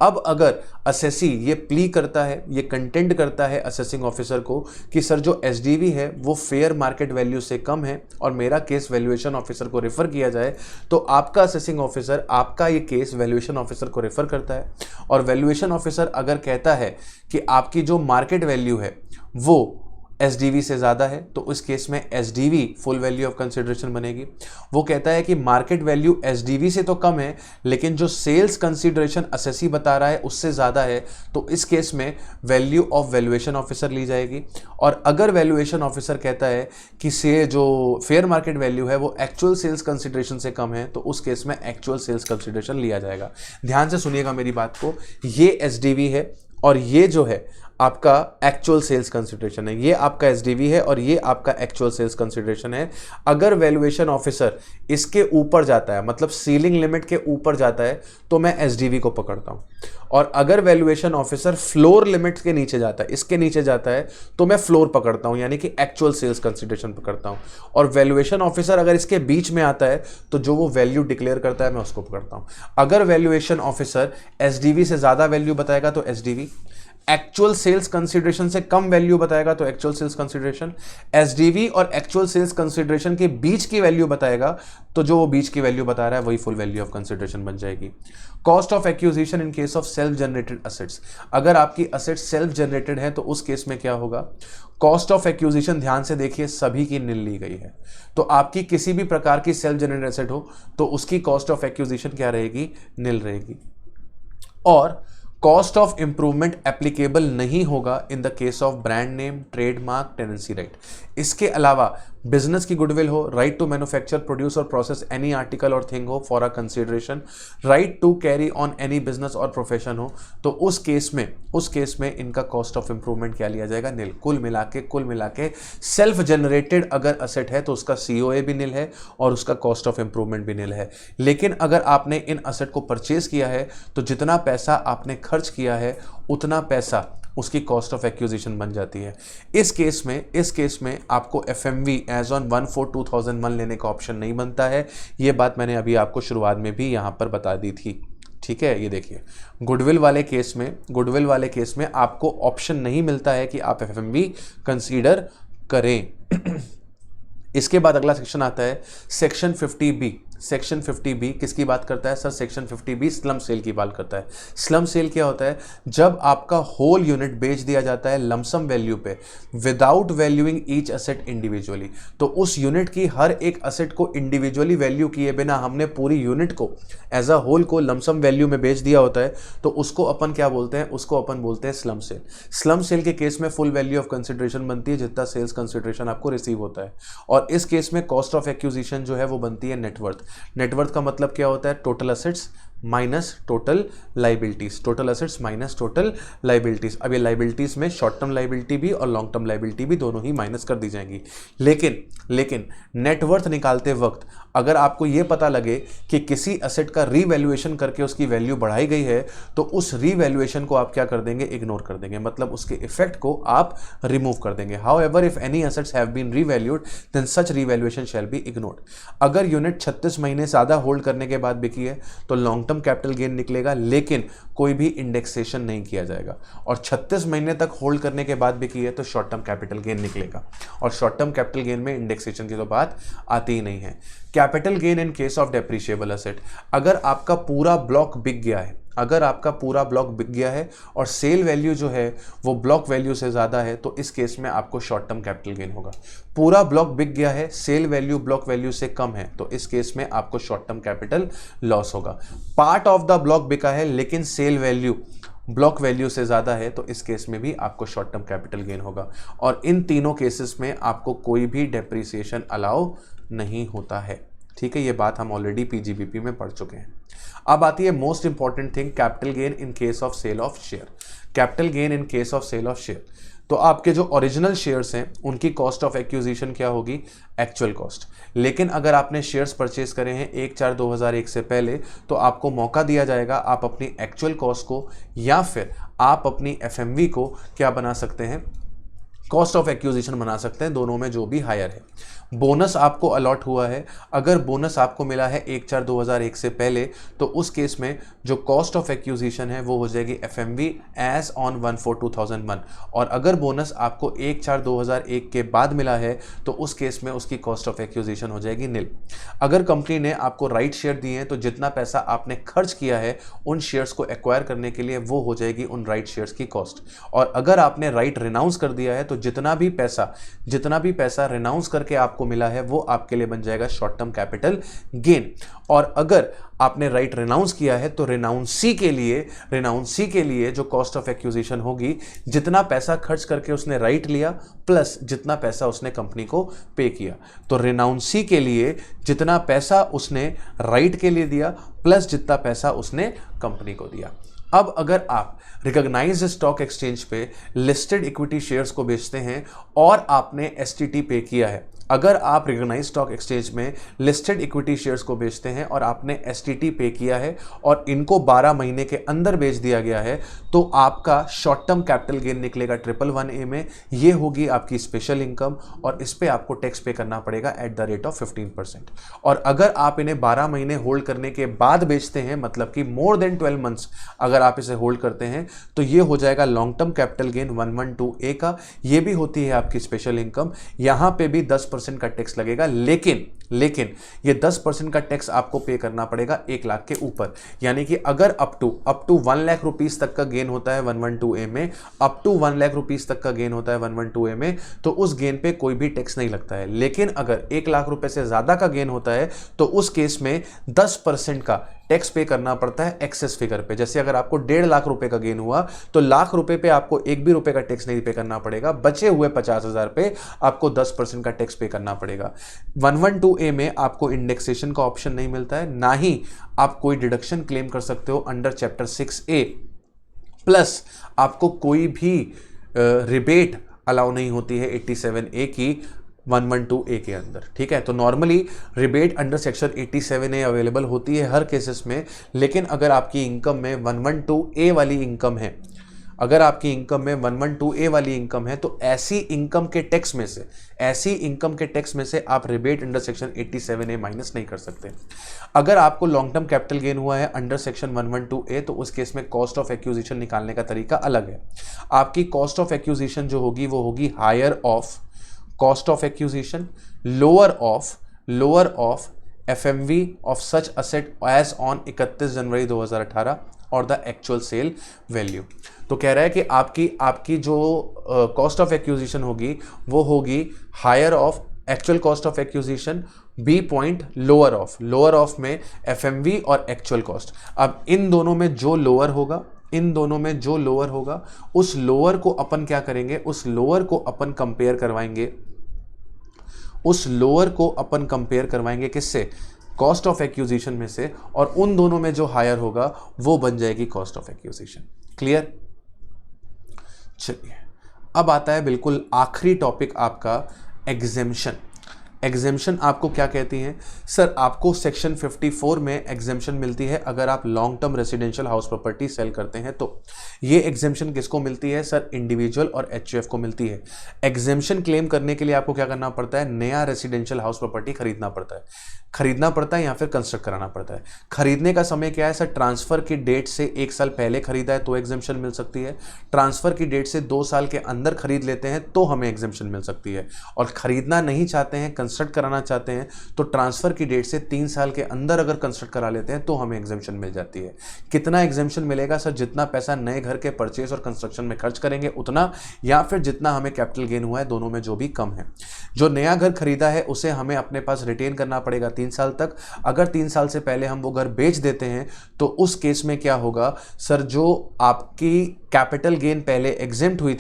अब अगर असेसी ये प्ली करता है, ये कंटेंट करता है असेसिंग ऑफिसर को कि सर जो एसडीवी है वो फेयर मार्केट वैल्यू से कम है और मेरा केस वैल्यूएशन ऑफिसर को रेफर किया जाए, तो आपका असेसिंग ऑफिसर आपका ये केस वैल्यूएशन ऑफिसर को रेफर करता है। और वैल्यूएशन ऑफिसर अगर कहता है कि आपकी जो मार्केट वैल्यू है वो एसडीवी से ज़्यादा है, तो उस केस में SDV full value of consideration बनेगी। वो कहता है कि मार्केट वैल्यू एसडीवी से तो कम है लेकिन जो सेल्स कंसिडरेशन असेसी बता रहा है उससे ज़्यादा है, तो इस केस में वैल्यू ऑफ वैल्यूएशन ऑफिसर ली जाएगी। और अगर वैल्यूएशन ऑफिसर कहता है कि से जो फेयर मार्केट वैल्यू है वो एक्चुअल सेल्स कंसिडरेशन से कम है, तो उस केस में एक्चुअल सेल्स कंसिडरेशन लिया जाएगा। ध्यान से सुनिएगा मेरी बात को, ये एसडीवी है और ये जो है आपका एक्चुअल सेल्स कंसिडरेशन है, ये आपका एसडीवी है और ये आपका एक्चुअल सेल्स कंसिडरेशन है। अगर वैल्यूएशन ऑफिसर इसके ऊपर जाता है, मतलब सीलिंग लिमिट के ऊपर जाता है, तो मैं एसडीवी को पकड़ता हूं, और अगर वैल्यूएशन ऑफिसर फ्लोर लिमिट के नीचे जाता है, इसके नीचे जाता है, तो मैं फ्लोर पकड़ता हूं, यानी कि एक्चुअल सेल्स कंसिडरेशन पकड़ता हूं। और वैल्यूएशन ऑफिसर अगर इसके बीच में आता है, तो जो वो वैल्यू डिक्लेयर करता है मैं उसको पकड़ता हूं। अगर वैल्यूएशन ऑफिसर एसडीवी से ज्यादा वैल्यू बताएगा तो एसडीवी, एक्चुअल सेल्स कंसीडरेशन से कम वैल्यू बताएगा तो एक्चुअल सेल्स कंसीडरेशन, एसडीवी और एक्चुअल सेल्स कंसीडरेशन के बीच की वैल्यू बताएगा तो जो वो बीच की वैल्यू बता रहा है वही फुल वैल्यू ऑफ कंसीडरेशन बन जाएगी। Cost of acquisition in case of self generated assets, अगर आपकी असेट्स सेल्फ जनरेटेड है तो उस केस में क्या होगा, कॉस्ट ऑफ एक्विजिशन ध्यान से देखिए सभी की निल ली गई है, तो आपकी किसी भी प्रकार की सेल्फ जनरेटेड एसेट हो तो उसकी कॉस्ट ऑफ एक्विजिशन क्या रहेगी, निल रहेगी। और कॉस्ट ऑफ इंप्रूवमेंट एप्लीकेबल नहीं होगा in the case of brand name, trademark, tenancy right. इसके अलावा बिजनेस की गुडविल हो, right to manufacture, produce or process any article or thing हो for a consideration, right to carry on any business or profession हो, तो उस केस में इनका कॉस्ट ऑफ इंप्रूवमेंट क्या लिया जाएगा, निल। कुल मिला के सेल्फ जनरेटेड अगर असेट है तो उसका सीओए भी निल है और उसका कॉस्ट ऑफ इंप्रूवमेंट भी निल है। लेकिन अगर आपने इन असेट को परचेज किया है तो जितना पैसा आपने खर्च किया है उतना पैसा उसकी कॉस्ट ऑफ एक्विजिशन बन जाती है। इस केस में आपको एफएमवी एज ऑन 1/4/2001 लेने का ऑप्शन नहीं बनता है। ये बात मैंने अभी आपको शुरुआत में भी यहां पर बता दी थी, ठीक है। ये देखिए गुडविल वाले केस में आपको ऑप्शन नहीं मिलता है कि आप एफएमवी कंसीडर करें। इसके बाद अगला सेक्शन आता है सेक्शन 50B। सेक्शन 50B किसकी बात करता है sir, section 50B slump sale की बात करता है। स्लम सेल क्या होता है, जब आपका होल यूनिट बेच दिया जाता है लमसम वैल्यू पे without valuing each asset individually, तो उस यूनिट की हर एक असेट को इंडिविजुअली वैल्यू किए बिना हमने पूरी यूनिट को एज अ होल को लमसम वैल्यू में बेच दिया होता है, तो उसको अपन क्या बोलते हैं, उसको अपन बोलते हैं स्लम सेल। स्लम सेल के केस में फुल वैल्यू ऑफ कंसिडरेशन बनती है जितना सेल्स कंसिडरेशन आपको रिसीव होता है, और इस केस में कॉस्ट ऑफ एक्विजिशन जो है वो बनती है नेटवर्थ। नेटवर्थ का मतलब क्या होता है, total assets minus total liabilities, total assets minus total liabilities. अब ये लाइबिलिटीज में शॉर्ट टर्म लाइबिलिटी भी और लॉन्ग टर्म लाइबिलिटी भी दोनों ही माइनस कर दी जाएंगी। लेकिन नेटवर्थ निकालते वक्त अगर आपको ये पता लगे कि किसी असेट का रीवैल्यूएशन करके उसकी वैल्यू बढ़ाई गई है तो उस रीवैल्यूएशन को आप क्या कर देंगे, इग्नोर कर देंगे, मतलब उसके इफेक्ट को आप रिमूव कर देंगे। However if any assets have been revalued then such revaluation shall be ignored. अगर यूनिट 36 महीने ज्यादा होल्ड करने के बाद बिकी है तो लॉन्ग टर्म कैपिटल गेन निकलेगा, लेकिन कोई भी इंडेक्सेशन नहीं किया जाएगा, और 36 महीने तक होल्ड करने के बाद बिकी है तो शॉर्ट टर्म कैपिटल गेन निकलेगा, और शॉर्ट टर्म कैपिटल गेन में इंडेक्सेशन की तो बात आती ही नहीं है। Capital gain in case of depreciable asset, अगर आपका पूरा ब्लॉक बिक गया है और सेल वैल्यू जो है वो ब्लॉक वैल्यू से ज्यादा है तो इस केस में आपको शॉर्ट टर्म कैपिटल गेन होगा। पूरा ब्लॉक बिक गया है, सेल वैल्यू ब्लॉक वैल्यू से कम है तो इस केस में आपको शॉर्ट टर्म कैपिटल लॉस होगा। पार्ट ऑफ द ब्लॉक बिका है लेकिन सेल वैल्यू ब्लॉक वैल्यू से ज्यादा है तो इस केस में भी आपको शॉर्ट टर्म कैपिटल गेन होगा, और इन तीनों केसेस में आपको कोई भी डेप्रिसिएशन अलाउ नहीं होता है, ठीक है। ये बात हम ऑलरेडी पीजीबीपी में पढ़ चुके हैं। अब आती है most important thing, capital gain in case of sale of share. Capital gain in case of sale of share, तो आपके जो ओरिजिनल शेयर्स हैं उनकी कॉस्ट ऑफ एक्विजिशन क्या होगी, एक्चुअल कॉस्ट। लेकिन अगर आपने शेयर्स परचेज करे हैं 1/4/2001 से पहले तो आपको मौका दिया जाएगा आप अपनी एक्चुअल कॉस्ट को या फिर आप अपनी एफएमवी को क्या बना सकते हैं, कॉस्ट ऑफ एक्विजिशन बना सकते हैं, दोनों में जो भी हायर है। बोनस आपको अलॉट हुआ है, अगर बोनस आपको मिला है 1/4/2001 से पहले तो उस केस में जो कॉस्ट ऑफ एक्विजिशन है वो हो जाएगी एफएमवी एज ऑन 1/4/2001, और अगर बोनस आपको 1/4/2001 के बाद मिला है तो उस केस में उसकी कॉस्ट ऑफ एक्विजिशन हो जाएगी निल। अगर कंपनी ने आपको राइट शेयर दिए हैं तो जितना पैसा आपने खर्च किया है उन शेयर्स को एक्वायर करने के लिए वो हो जाएगी उन राइट शेयर्स की कॉस्ट, और अगर आपने राइट रिनाउंस कर दिया है तो जितना भी पैसा रिनाउंस करके आपको मिला है वो आपके लिए बन जाएगा शॉर्ट टर्म कैपिटल गेन। और अगर आपने राइट रिनाउंस किया है तो रिनाउंसी के लिए जो कॉस्ट ऑफ एक्विजिशन होगी, जितना पैसा खर्च करके उसने राइट लिया प्लस जितना पैसा उसने कंपनी को पे किया, तो रिनाउंसी के लिए जितना पैसा उसने राइट के लिए दिया प्लस जितना पैसा उसने कंपनी को दिया। अब अगर आप रिकॉग्नाइज्ड स्टॉक एक्सचेंज पे लिस्टेड इक्विटी शेयर्स को बेचते हैं और आपने एसटीटी पे किया है, अगर आप रिकॉग्नाइज्ड स्टॉक एक्सचेंज में लिस्टेड इक्विटी शेयर्स को बेचते हैं और आपने एसटीटी पे किया है और इनको 12 महीने के अंदर बेच दिया गया है, तो आपका शॉर्ट टर्म कैपिटल गेन निकलेगा 111A में। ये होगी आपकी स्पेशल इनकम और इस पे आपको टैक्स पे करना पड़ेगा एट द रेट ऑफ 15%। और अगर आप इन्हें 12 महीने होल्ड करने के बाद बेचते हैं, मतलब कि मोर देन 12 मंथ्स अगर आप इसे होल्ड करते हैं, तो ये हो जाएगा long term capital gain 112A का। ये भी होती है आपकी स्पेशल इनकम। यहां पे भी 10% का टैक्स लगेगा, लेकिन ये 10% का टैक्स आपको पे करना पड़ेगा 1 लाख के ऊपर। यानी कि अगर अप टू 1 लाख रुपीस तक का गेन होता है 112A में, अप टू 1 लाख रुपीस तक का गेन होता है 112A में, तो उस गेन पे कोई भी टैक्स नहीं लगता है। लेकिन अगर 1 लाख रुपए से ज्यादा का गेन होता है तो उस केस में 10% का टैक्स पे करना पड़ता है एक्सेस फिगर पे। जैसे अगर आपको 1.5 लाख रुपए का गेन हुआ तो लाख रुपए पे आपको 1 भी रुपए का टैक्स नहीं पे करना पड़ेगा, बचे हुए 50,000 पे आपको 10% का टैक्स पे करना पड़ेगा। 112A में आपको इंडेक्सेशन का ऑप्शन नहीं मिलता है, ना ही आप कोई डिडक्शन क्लेम कर सकते हो अंडर चैप्टर 6A, प्लस आपको कोई भी रिबेट अलाउ नहीं होती है 87A की 112A के अंदर। ठीक है, तो normally rebate under section 87A available होती है हर केसेस में। लेकिन अगर आपकी इनकम में 112A वाली इनकम है, अगर आपकी इनकम में 112A वाली इनकम है, तो ऐसी इनकम के टैक्स में से आप rebate under section 87A minus नहीं कर सकते। अगर आपको लॉन्ग टर्म कैपिटल गेन हुआ है अंडर सेक्शन 112A, तो उस केस में कॉस्ट ऑफ एक्विजिशन निकालने का तरीका अलग है। आपकी कॉस्ट ऑफ एक्विजिशन जो होगी वो होगी higher of cost of acquisition, lower of FMV of such asset as on 31 January 2018 और द एक्चुअल सेल वैल्यू। तो कह रहा है कि आपकी जो कॉस्ट ऑफ एक्विजिशन होगी वो होगी higher of actual cost of acquisition, B point lower of में FMV और एक्चुअल कॉस्ट। अब इन दोनों में जो लोअर होगा उस लोअर को अपन क्या करेंगे, उस लोअर को अपन कंपेयर करवाएंगे किससे, कॉस्ट ऑफ एक्विजिशन में से, और उन दोनों में जो हायर होगा वो बन जाएगी कॉस्ट ऑफ एक्विजिशन। क्लियर? चलिए, अब आता है बिल्कुल आखिरी टॉपिक आपका, एग्जेम्पशन आपको क्या कहती हैं? सर, आपको सेक्शन 54 में एग्जेम्पशन मिलती है अगर आप long term residential house property sale करते हैं। तो ये एग्जेम्पशन किसको मिलती है? सर, इंडिविजुअल और HUF को मिलती है। एग्जेम्पशन क्लेम करने के लिए आपको क्या करना पड़ता है? नया रेसिडेंशियल हाउस प्रॉपर्टी खरीदना पड़ता है या फिर कंस्ट्रक्ट कराना पड़ता है। खरीदने का समय क्या है? सर, ट्रांसफर की डेट से 1 साल पहले खरीदा है तो एग्जेम्पशन मिल सकती है। ट्रांसफर की डेट से 2 साल के अंदर खरीद लेते हैं तो हमें एग्जेम्पशन मिल सकती है। और खरीदना नहीं चाहते हैं, कंस्ट्रक्ट कराना चाहते हैं, तो ट्रांसफर की डेट से 3 साल के अंदर अगर कंस्ट्रक्ट करा लेते हैं तो हमें एग्जेम्पशन मिल जाती है। कितना एग्जेम्पशन मिलेगा? सर, जितना पैसा नए घर के परचेज और कंस्ट्रक्शन में खर्च करेंगे उतना, या फिर जितना हमें कैपिटल गेन हुआ है, दोनों में जो भी कम है। जो नया घर खरीदा है उसे हमें अपने पास रिटेन करना पड़ेगा 3 साल तक। अगर 3 साल से पहले हम वो घर बेच देते हैं तो उस केस में क्या होगा? सर, जो आपकी कैपिटल गेन पहले एग्जेम्प्ट हुई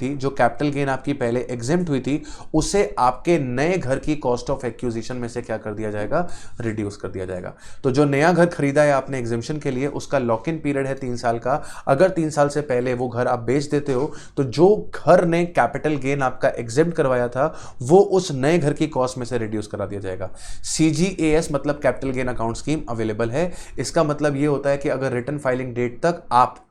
थी, उसे आपके नए घर की कॉस्ट ऑफ एक्विजिशन में से क्या कर दिया जाएगा? रिड्यूस कर दिया जाएगा। तो जो नया घर खरीदा है आपने एग्जेम्पशन के लिए, उसका लॉक इन पीरियड है 3 साल का। अगर 3 साल से पहले वो घर आप बेच देते हो तो जो घर ने कैपिटल गेन आपका एग्जेम्प्ट करवाया था वो उस नए घर की कॉस्ट में से रिड्यूस करा दिया जाएगा। CGAS मतलब capital gain account scheme available है। इसका मतलब ये होता है कि अगर रिटर्न फाइलिंग डेट तक आप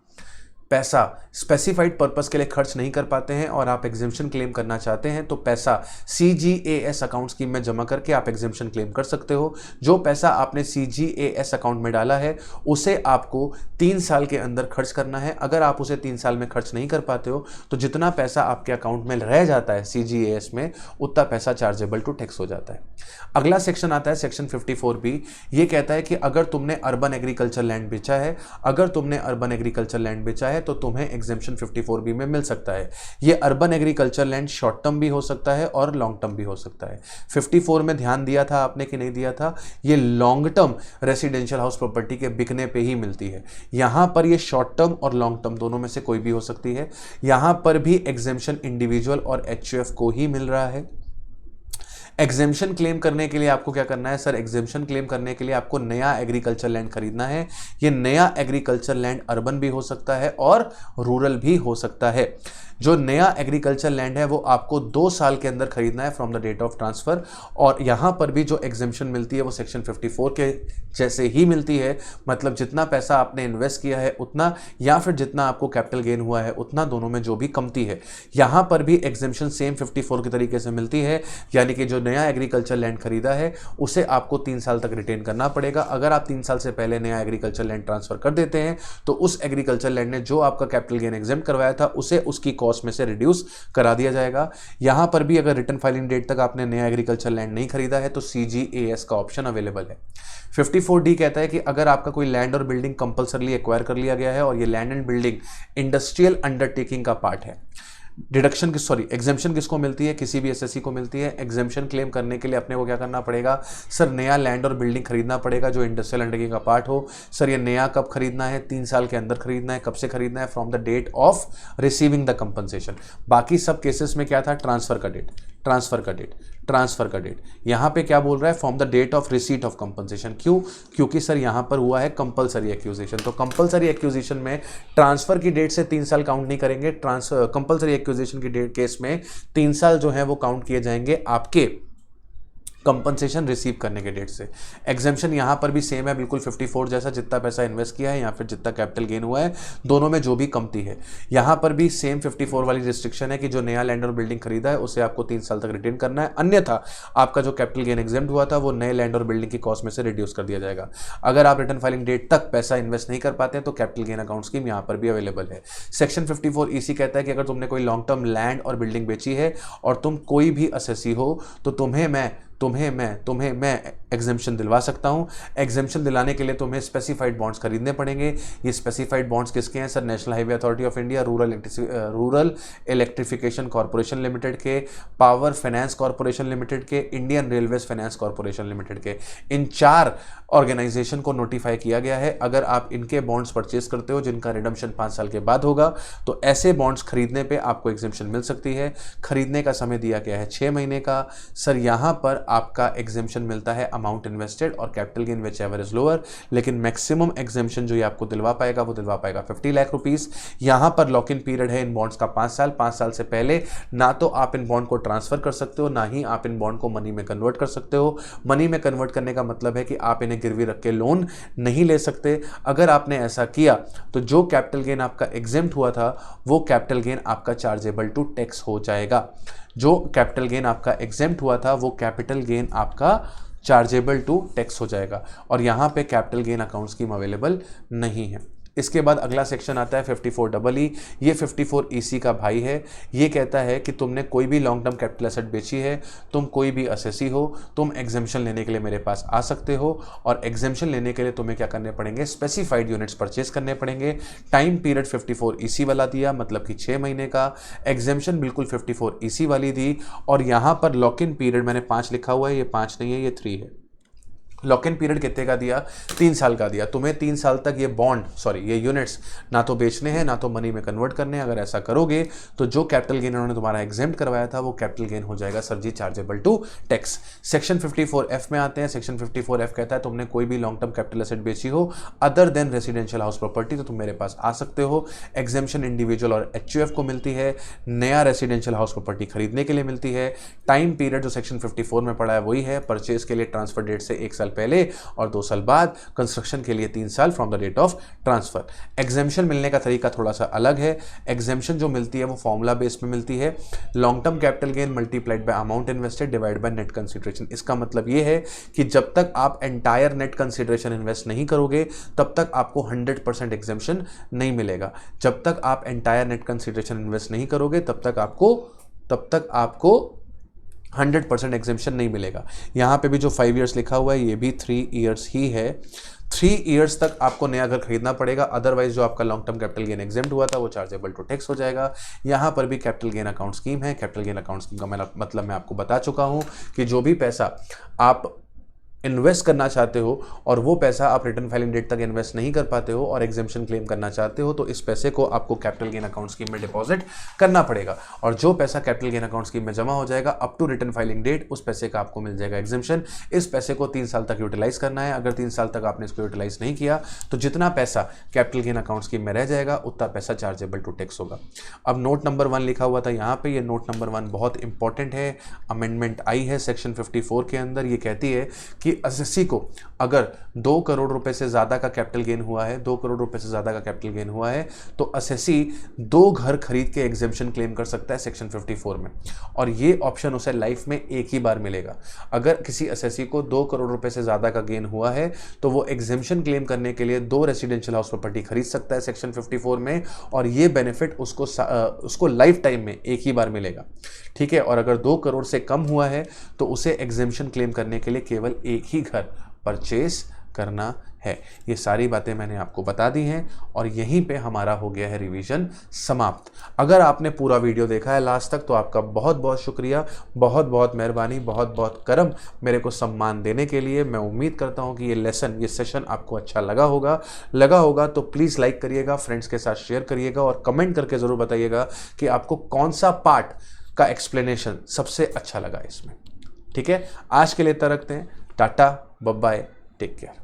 पैसा स्पेसिफाइड पर्पस के लिए खर्च नहीं कर पाते हैं और आप एग्जेम्पशन क्लेम करना चाहते हैं, तो पैसा CGAS अकाउंट स्कीम में जमा करके आप एग्जेम्पशन क्लेम कर सकते हो। जो पैसा आपने CGAS अकाउंट में डाला है उसे आपको 3 साल के अंदर खर्च करना है। अगर आप उसे 3 साल में खर्च नहीं कर पाते हो तो जितना पैसा आपके अकाउंट में रह जाता है CGAS में, उतना पैसा चार्जेबल टू टैक्स हो जाता है। अगला सेक्शन आता है सेक्शन 54B। ये कहता है कि अगर तुमने अर्बन एग्रीकल्चर लैंड बेचा है तो तुम्हें एग्जेम्पशन 54B में मिल सकता है। ये urban agriculture land short term भी हो सकता है और लॉन्ग टर्म भी हो सकता है। 54 में ध्यान दिया था आपने कि नहीं दिया था? ये long term residential house property के बिकने पे ही मिलती है। यहां पर ये शॉर्ट टर्म और लॉन्ग टर्म दोनों में से कोई भी हो सकती है। यहां पर भी एग्जेम्पशन इंडिविजुअल और HUF को ही मिल रहा है। एग्जेम्पशन क्लेम करने के लिए आपको क्या करना है सर? एग्जेम्पशन क्लेम करने के लिए आपको नया एग्रीकल्चर लैंड खरीदना है। ये नया एग्रीकल्चर लैंड अर्बन भी हो सकता है और रूरल भी हो सकता है। जो नया एग्रीकल्चर लैंड है वो आपको 2 साल के अंदर खरीदना है from the date of transfer. और यहां पर भी जो एग्जेम्पशन मिलती है वो सेक्शन 54 के जैसे ही मिलती है, मतलब जितना पैसा आपने इन्वेस्ट किया है उतना, या फिर जितना आपको कैपिटल गेन हुआ है उतना, दोनों में जो भी कमती है, यहां पर भी एग्जेम्पशन सेम 54 के तरीके से मिलती है। यानी कि जो नया एग्रीकल्चर लैंड खरीदा है उसे आपको 3 साल तक रिटेन करना पड़ेगा। अगर आप 3 साल से पहले नया एग्रीकल्चर लैंड ट्रांसफर कर देते हैं तो उस एग्रीकल्चर लैंड ने जो आपका कैपिटल गेन एग्जेम्प्ट करवाया था उसे उसकी कॉस्ट में से रिड्यूस करा दिया जाएगा। यहां पर भी अगर रिटर्न फाइलिंग डेट तक आपने नया एग्रीकल्चर लैंड नहीं खरीदा है तो CGAS का ऑप्शन अवेलेबल है। 54D कहता है कि अगर आपका कोई लैंड और बिल्डिंग कंपलसरली एक्वायर कर लिया गया है और ये land and building industrial undertaking का पार्ट है। डिडक्शन की एग्जेम्पशन किसको मिलती है? किसी भी एसएससी को मिलती है। एग्जेम्पशन क्लेम करने के लिए अपने को क्या करना पड़ेगा सर? नया लैंड और बिल्डिंग खरीदना पड़ेगा जो इंडस्ट्रियल अंडरटेकिंग का पार्ट हो। सर ये नया कब खरीदना है? 3 साल के अंदर खरीदना है। कब से खरीदना है? From the date of receiving the compensation. बाकी सब केसेस में क्या था? ट्रांसफर का डेट, ट्रांसफर का डेट, ट्रांसफर का डेट। यहां पे क्या बोल रहा है? From the date of receipt of compensation. क्यों? क्योंकि सर यहां पर हुआ है कंपलसरी एक्विजिशन। तो कंपलसरी एक्विजिशन में ट्रांसफर की डेट से 3 साल काउंट नहीं करेंगे। कंपलसरी एक्विजिशन की डेट केस में 3 साल जो है वो काउंट किए जाएंगे आपके कंपनसेशन रिसीव करने के डेट से। एग्जेम्पशन यहां पर भी सेम है बिल्कुल 54 जैसा, जितना पैसा इन्वेस्ट किया है या फिर जितना कैपिटल गेन हुआ है, दोनों में जो भी कमती है। यहां पर भी सेम 54 वाली रिस्ट्रिक्शन है कि जो नया लैंड और बिल्डिंग खरीदा है उसे आपको 3 साल तक रिटेन करना है, अन्यथा आपका जो कैपिटल गेन एग्जेम्प्ट हुआ था वो नए लैंड और बिल्डिंग की कॉस्ट में से रिड्यूस कर दिया जाएगा। अगर आप रिटर्न फाइलिंग डेट तक पैसा इन्वेस्ट नहीं कर पाते हैं तो कैपिटल गेन अकाउंट स्कीम यहां पर भी अवेलेबल है। सेक्शन 54EC कहता है कि अगर तुमने कोई लॉन्ग टर्म लैंड और बिल्डिंग बेची है और तुम कोई भी असेसी हो तो तुम्हें मैं एग्जेम्पशन दिलवा सकता हूं। एग्जेम्पशन दिलाने के लिए तुम्हें स्पेसिफाइड बॉन्ड्स खरीदने पड़ेंगे। ये स्पेसिफाइड बॉन्ड्स किसके हैं sir? National highway authority of India, rural electrification corporation limited के, पावर फाइनेंस कॉर्पोरेशन लिमिटेड के, Indian railways finance corporation limited के। इन 4 ऑर्गेनाइजेशन को नोटिफाई किया गया है। अगर आप इनके बॉन्ड्स परचेज करते हो जिनका रिडम्पशन 5 साल के बाद होगा तो ऐसे बॉन्ड्स खरीदने पे आपको एग्जेम्पशन मिल सकती है। खरीदने का समय दिया गया है 6 महीने का। सर यहां पर आपका एग्जेम्पशन मिलता है अमाउंट इन्वेस्टेड और capital gain which ever is lower, लेकिन मैक्सिमम एग्जेम्पशन जो ये आपको दिलवा पाएगा वो दिलवा पाएगा 50 लाख रुपीस। यहां पर लॉक इन पीरियड है इन बॉन्ड्स का 5 साल। 5 साल से पहले ना तो आप इन बॉन्ड को ट्रांसफर कर सकते हो, ना ही आप इन बॉन्ड को मनी में कन्वर्ट कर सकते हो। मनी में कन्वर्ट करने का मतलब है कि आप इन्हें गिरवी रख के लोन नहीं ले सकते। अगर आपने ऐसा किया तो जो कैपिटल गेन आपका एग्जेम्प्ट हुआ था वो कैपिटल गेन आपका चार्जेबल टू टैक्स हो जाएगा। जो कैपिटल गेन आपका एग्जेम्प्ट हुआ था वो कैपिटल गेन आपका चार्जेबल टू टैक्स हो जाएगा और यहां पे capital gain account scheme available नहीं है। इसके बाद अगला सेक्शन आता है 54EE। ये 54EC का भाई है। ये कहता है कि तुमने कोई भी लॉन्ग टर्म कैपिटल एसेट बेची है, तुम कोई भी असेसी हो, तुम एग्जेम्पशन लेने के लिए मेरे पास आ सकते हो और एग्जेम्पशन लेने के लिए तुम्हें क्या करने पड़ेंगे? स्पेसिफाइड यूनिट्स परचेज करने पड़ेंगे। टाइम पीरियड 54EC वाला दिया, मतलब कि 6 महीने का। एग्जेम्पशन बिल्कुल 54EC वाली दी और यहां पर लॉक इन पीरियड मैंने 5 लिखा हुआ है, ये 5 नहीं है, ये 3 है। लॉक इन पीरियड कितने का दिया? 3 साल का दिया। तुम्हें 3 साल तक ये यूनिट्स ना तो बेचने हैं ना तो मनी में कन्वर्ट करने हैं। अगर ऐसा करोगे तो जो कैपिटल गेन उन्होंने तुम्हारा एग्जेम्प्ट करवाया था वो कैपिटल गेन हो जाएगा sir ji chargeable to tax. Section 54F में आते हैं। सेक्शन 54F कहता है तुमने कोई भी लॉन्ग टर्म कैपिटल एसेट बेची हो other than residential house property तो तुम मेरे पास आ सकते हो। एग्जेम्पशन इंडिविजुअल और HUF को मिलती है। नया रेसिडेंशियल हाउस प्रॉपर्टी खरीदने के लिए मिलती है। टाइम पीरियड जो सेक्शन 54 में पड़ा है वही है। परचेज के लिए ट्रांसफर डेट से 1 साल पहले और 2 साल बाद। कंस्ट्रक्शन के लिए 3 साल from the date of transfer. Exemption मिलने का तरीका थोड़ा सा अलग है। एग्जेम्पशन जो मिलती है वो फॉर्मूला बेस में मिलती है। Long term capital gain multiplied by amount invested divide by net consideration. इसका मतलब ये है कि जब तक आप एंटायर नेट कंसीडरेशन इन्वेस्ट नहीं करोगे तब तक आपको 100% एग्जेम्पशन नहीं मिलेगा। जब तक आप एंटायर नेट कंसीडरेशन इन्वेस्ट नहीं करोगे तब तक आपको 100% एग्जेम्पशन नहीं मिलेगा। यहाँ पे भी जो 5 ईयर्स लिखा हुआ है ये भी 3 ईयर्स ही है। 3 ईयर्स तक आपको नया घर खरीदना पड़ेगा, अदरवाइज जो आपका long term capital gain exempt हुआ था वो चार्जेबल टू टैक्स हो जाएगा। यहाँ पर भी कैपिटल गेन अकाउंट स्कीम है। कैपिटल गेन अकाउंट स्कीम का मतलब मैं आपको बता चुका हूँ कि जो भी पैसा आप इन्वेस्ट करना चाहते हो और वो पैसा आप रिटर्न फाइलिंग डेट तक इन्वेस्ट नहीं कर पाते हो और एग्जेम्पशन क्लेम करना चाहते हो, तो इस पैसे को आपको कैपिटल गेन अकाउंट स्कीम में डिपॉजिट करना पड़ेगा और जो पैसा कैपिटल गेन अकाउंट स्कीम में जमा हो जाएगा up to return filing date, उस पैसे का आपको मिल जाएगा एग्जेम्पशन। इस पैसे को 3 साल तक यूटिलाइज करना है। अगर 3 साल तक आपने इसको यूटिलाइज नहीं किया तो जितना पैसा कैपिटल गेन अकाउंट स्कीम में रह जाएगा उतना पैसा चार्जेबल टू टैक्स होगा। अब नोट नंबर 1 लिखा हुआ था यहाँ पे, ये नोट नंबर 1 बहुत इंपॉर्टेंट है। अमेंडमेंट आई है सेक्शन 54 के अंदर, ये कहती है कि एसएससी को अगर 2 करोड़ रुपए से ज्यादा का कैपिटल गेन हुआ है, 2 करोड़ रुपए से ज्यादा का कैपिटल गेन हुआ है, तो एसएससी 2 घर खरीद के एग्जेम्पशन क्लेम कर सकता है सेक्शन 54 में, और ये ऑप्शन उसे लाइफ में एक ही बार मिलेगा। अगर किसी एसएससी को 2 करोड़ रुपए से ज्यादा का गेन हुआ है तो वो एग्जेम्पशन क्लेम करने के लिए 2 रेसिडेंशियल हाउस प्रॉपर्टी खरीद सकता है सेक्शन 54 में, और ये बेनिफिट उसको लाइफ टाइम में एक ही बार मिलेगा। ठीक है, और अगर 2 करोड़ से कम हुआ है तो उसे एग्जेम्पशन क्लेम करने के लिए केवल एक ही घर परचेस करना है। ये सारी बातें मैंने आपको बता दी हैं और यहीं पे हमारा हो गया है रिवीजन समाप्त। अगर आपने पूरा वीडियो देखा है लास्ट तक तो आपका बहुत बहुत शुक्रिया, बहुत बहुत मेहरबानी, बहुत बहुत करम मेरे को सम्मान देने के लिए। मैं उम्मीद करता हूं कि ये सेशन आपको अच्छा लगा होगा तो प्लीज़ लाइक करिएगा, फ्रेंड्स के साथ शेयर करिएगा और कमेंट करके ज़रूर बताइएगा कि आपको कौन सा पार्ट का एक्सप्लेनेशन सबसे अच्छा लगा इसमें। ठीक है, आज के लिए इतना रखते हैं। Tata, bye bye, take care.